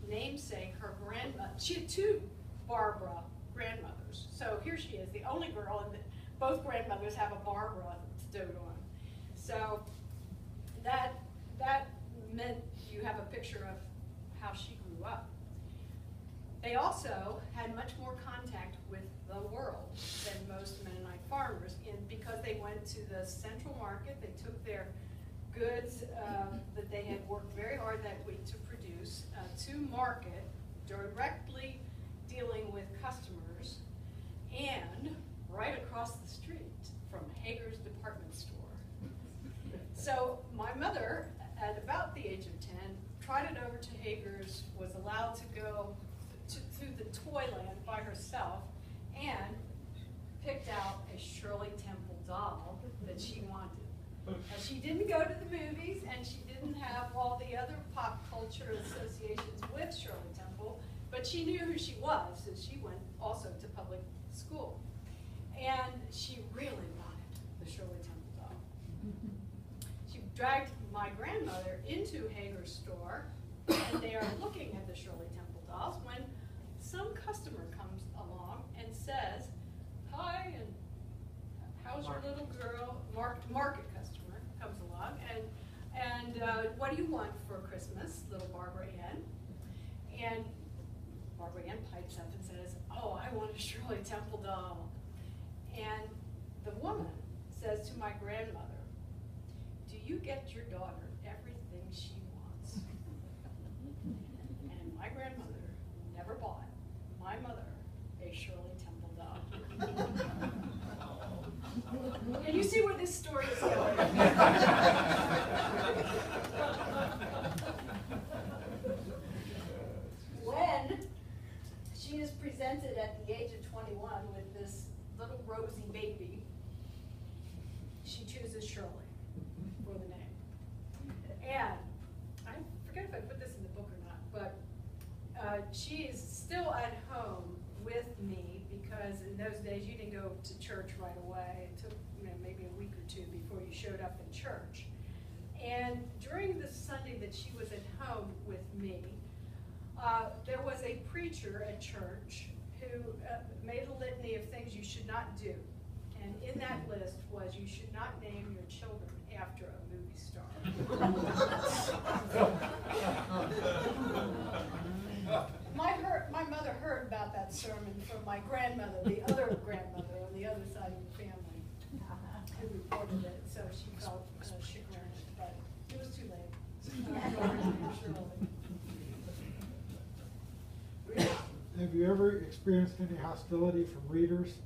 namesake, her grandmother. She had 2 Barbara grandmothers. So here she is, the only girl, and both grandmothers have a Barbara to dote on. So that meant you have a picture of how she grew up. They also had much more contact with the world than most Mennonite farmers, because they went to the central market. They took their goods that they had worked very hard that week to produce to market, directly dealing with customers, and right across the street from Hager's department store. So my mother, at about but she knew who she was, so she went also to public school. And she really wanted the Shirley Temple doll. She dragged my grandmother into Hager's store, and they are looking at the Shirley Temple dolls when some customer comes along and says, "Hi, and how's your little girl?" Market customer comes along, and what do you want for Christmas, little Barbara Ann? And Barbara Ann pipes up and says, "Oh, I want a Shirley Temple doll." And the woman says to my grandmother, "Do you get your daughter everything she wants?" And my grandmother never bought my mother a Shirley Temple doll. And you see where this story is going. When she is presented at the age of 21 with this little rosy baby, she chooses Shirley for the name. And I forget if I put this in the book or not, but she is still at home with me because in those days you didn't go to church right away. It took maybe a week or two before you showed up in church. And during the Sunday that she was at home with me, there was a preacher at church who made a litany of things you should not do. And in that list was you should not name your children after a movie star. My mother heard about that sermon from my grandmother, the other grandmother on the other side of the family, who reported it, so she felt chagrined, but it was too late. Have you ever experienced any hostility from readers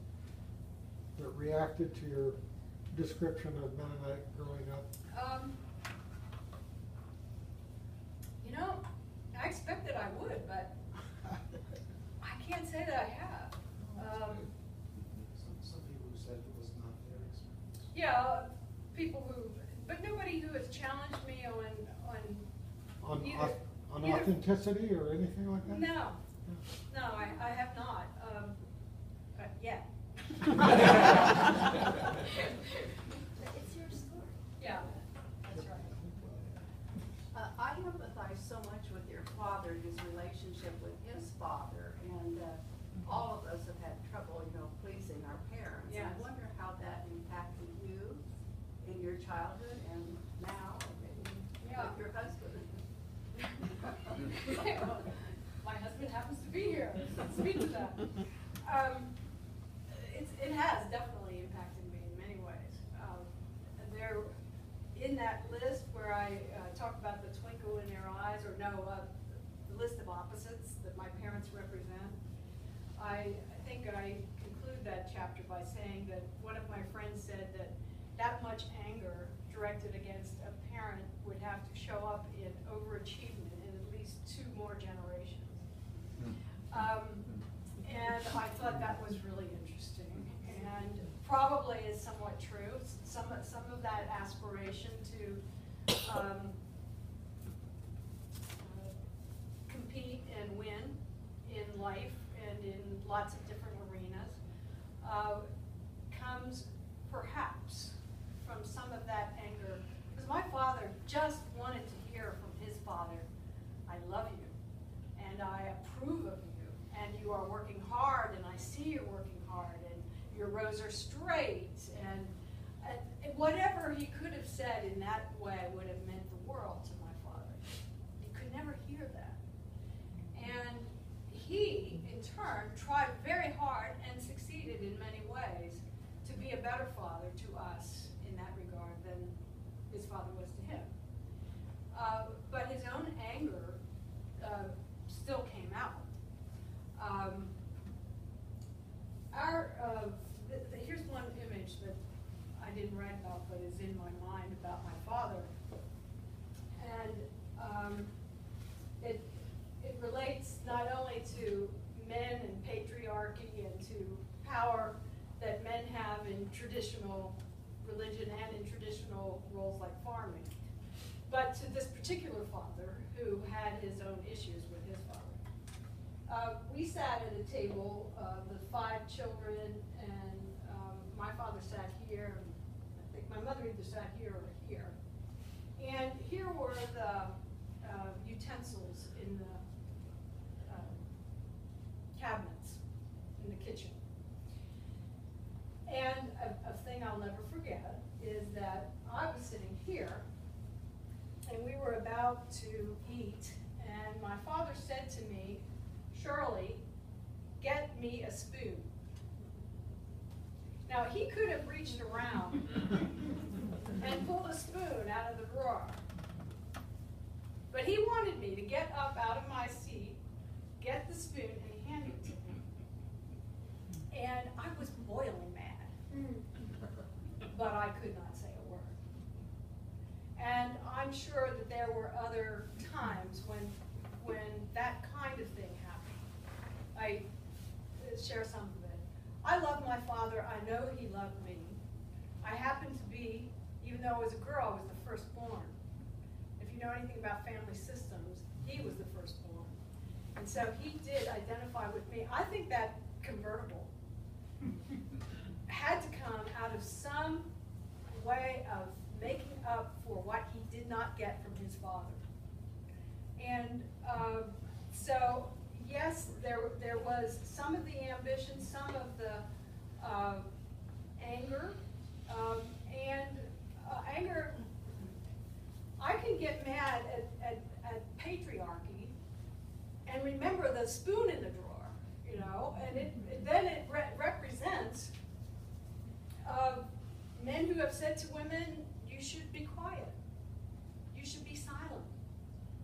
that reacted to your description of Mennonite growing up? I expected I would, but I can't say that I have. Some people who said it was not their experience. Yeah, people but nobody who has challenged me on either. On authenticity or anything like that? No, I have not, yet. It's your story. Yeah, that's right. I empathize so much with your father and his relationship with his father, and all of us have had trouble, pleasing our parents. Yes. And I wonder how that impacted you in your childhood and now, maybe with your husband. My husband happens to be here. Let's speak to that. It has definitely impacted me in many ways. There, in that list where I talk about the twinkle in their eyes, or the list of opposites that my parents represent, I think I conclude that chapter by saying that one of my friends said that much anger directed against a parent would have to show up in overachievement in at least 2 more generations. And I thought that was really interesting, and probably is somewhat true. Some of that aspiration to compete and win in life and in lots of different arenas comes perhaps from some of that anger. Because my father just wanted to hear from his father, "I love you, and I approve of you, and you are working hard, and I see you're working hard, and your rows are straight," and whatever he could have said in that way would have meant the world to my father. He could never hear that. And he, in turn, tried very hard and succeeded in many ways to be a better father to us in that regard than his father was to him. But his own anger still came out. Here's one image that I didn't write about but is in my mind about my father. And it relates not only to men and patriarchy and to power that men have in traditional religion and in traditional roles like farming, but to this particular father who had his own issues with his father. we sat at a table, the 5 children, and my father sat here, and I think my mother either sat here or here. And here were the utensils in the cabinets in the kitchen. And a thing I'll never forget is that I was sitting here, and we were about to eat, and my father said to me, "Shirley, get me a spoon." Now, he could have reached around and pulled a spoon out of the drawer, but he wanted me to get up out of my seat, get the spoon, and hand it to me. And I was boiling mad, but I could not say a word. And I'm sure that there were other times when that kind of thing happened. I share some of it. I love my father. I know he loved me. I happened to be, even though I was a girl, I was the firstborn. If you know anything about family systems, he was the firstborn. And so he did identify with me. I think that convertible had to come out of some way of making up for what he did not get from his father. And so, yes, there was some of the ambition, some of the anger, anger. I can get mad at patriarchy and remember the spoon in the drawer, you know, and then it represents men who have said to women, "You should be quiet, you should be silent,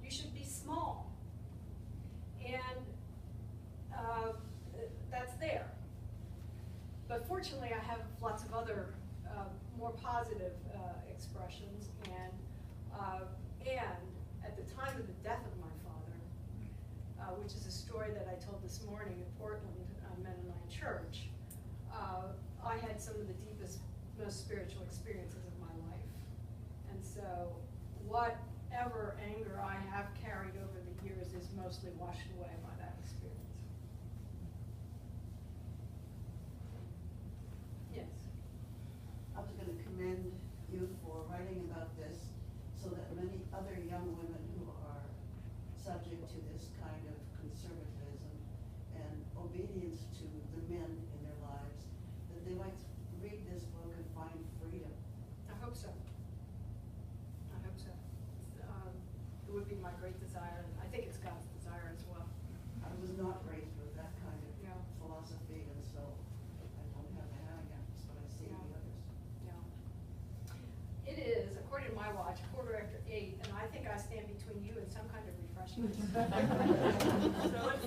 you should be small," and that's there. But fortunately, I have lots of other more positive expressions, and at the time of the death of my father, which is a story that I told this morning in Portland Mennonite Church, I had some of the deepest, most spiritual experiences of my life. And so whatever anger I have carried over the years is mostly washed away by that experience. Yes? I was going to commend you for writing about this so that many other young women who are subject to this kind of conservatism and obedience to the men in their lives, that they might read this book and find freedom. I hope so. I hope so. It would be my great desire. I think it's God's desire as well. I was not raised with that kind of Yeah. philosophy, and so I don't have the hand against, but I see Yeah. the others. Yeah. It is, according to my watch, 8:15, and I think I stand between you and some kind of refreshment. So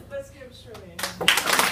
let's give Shirley a hand.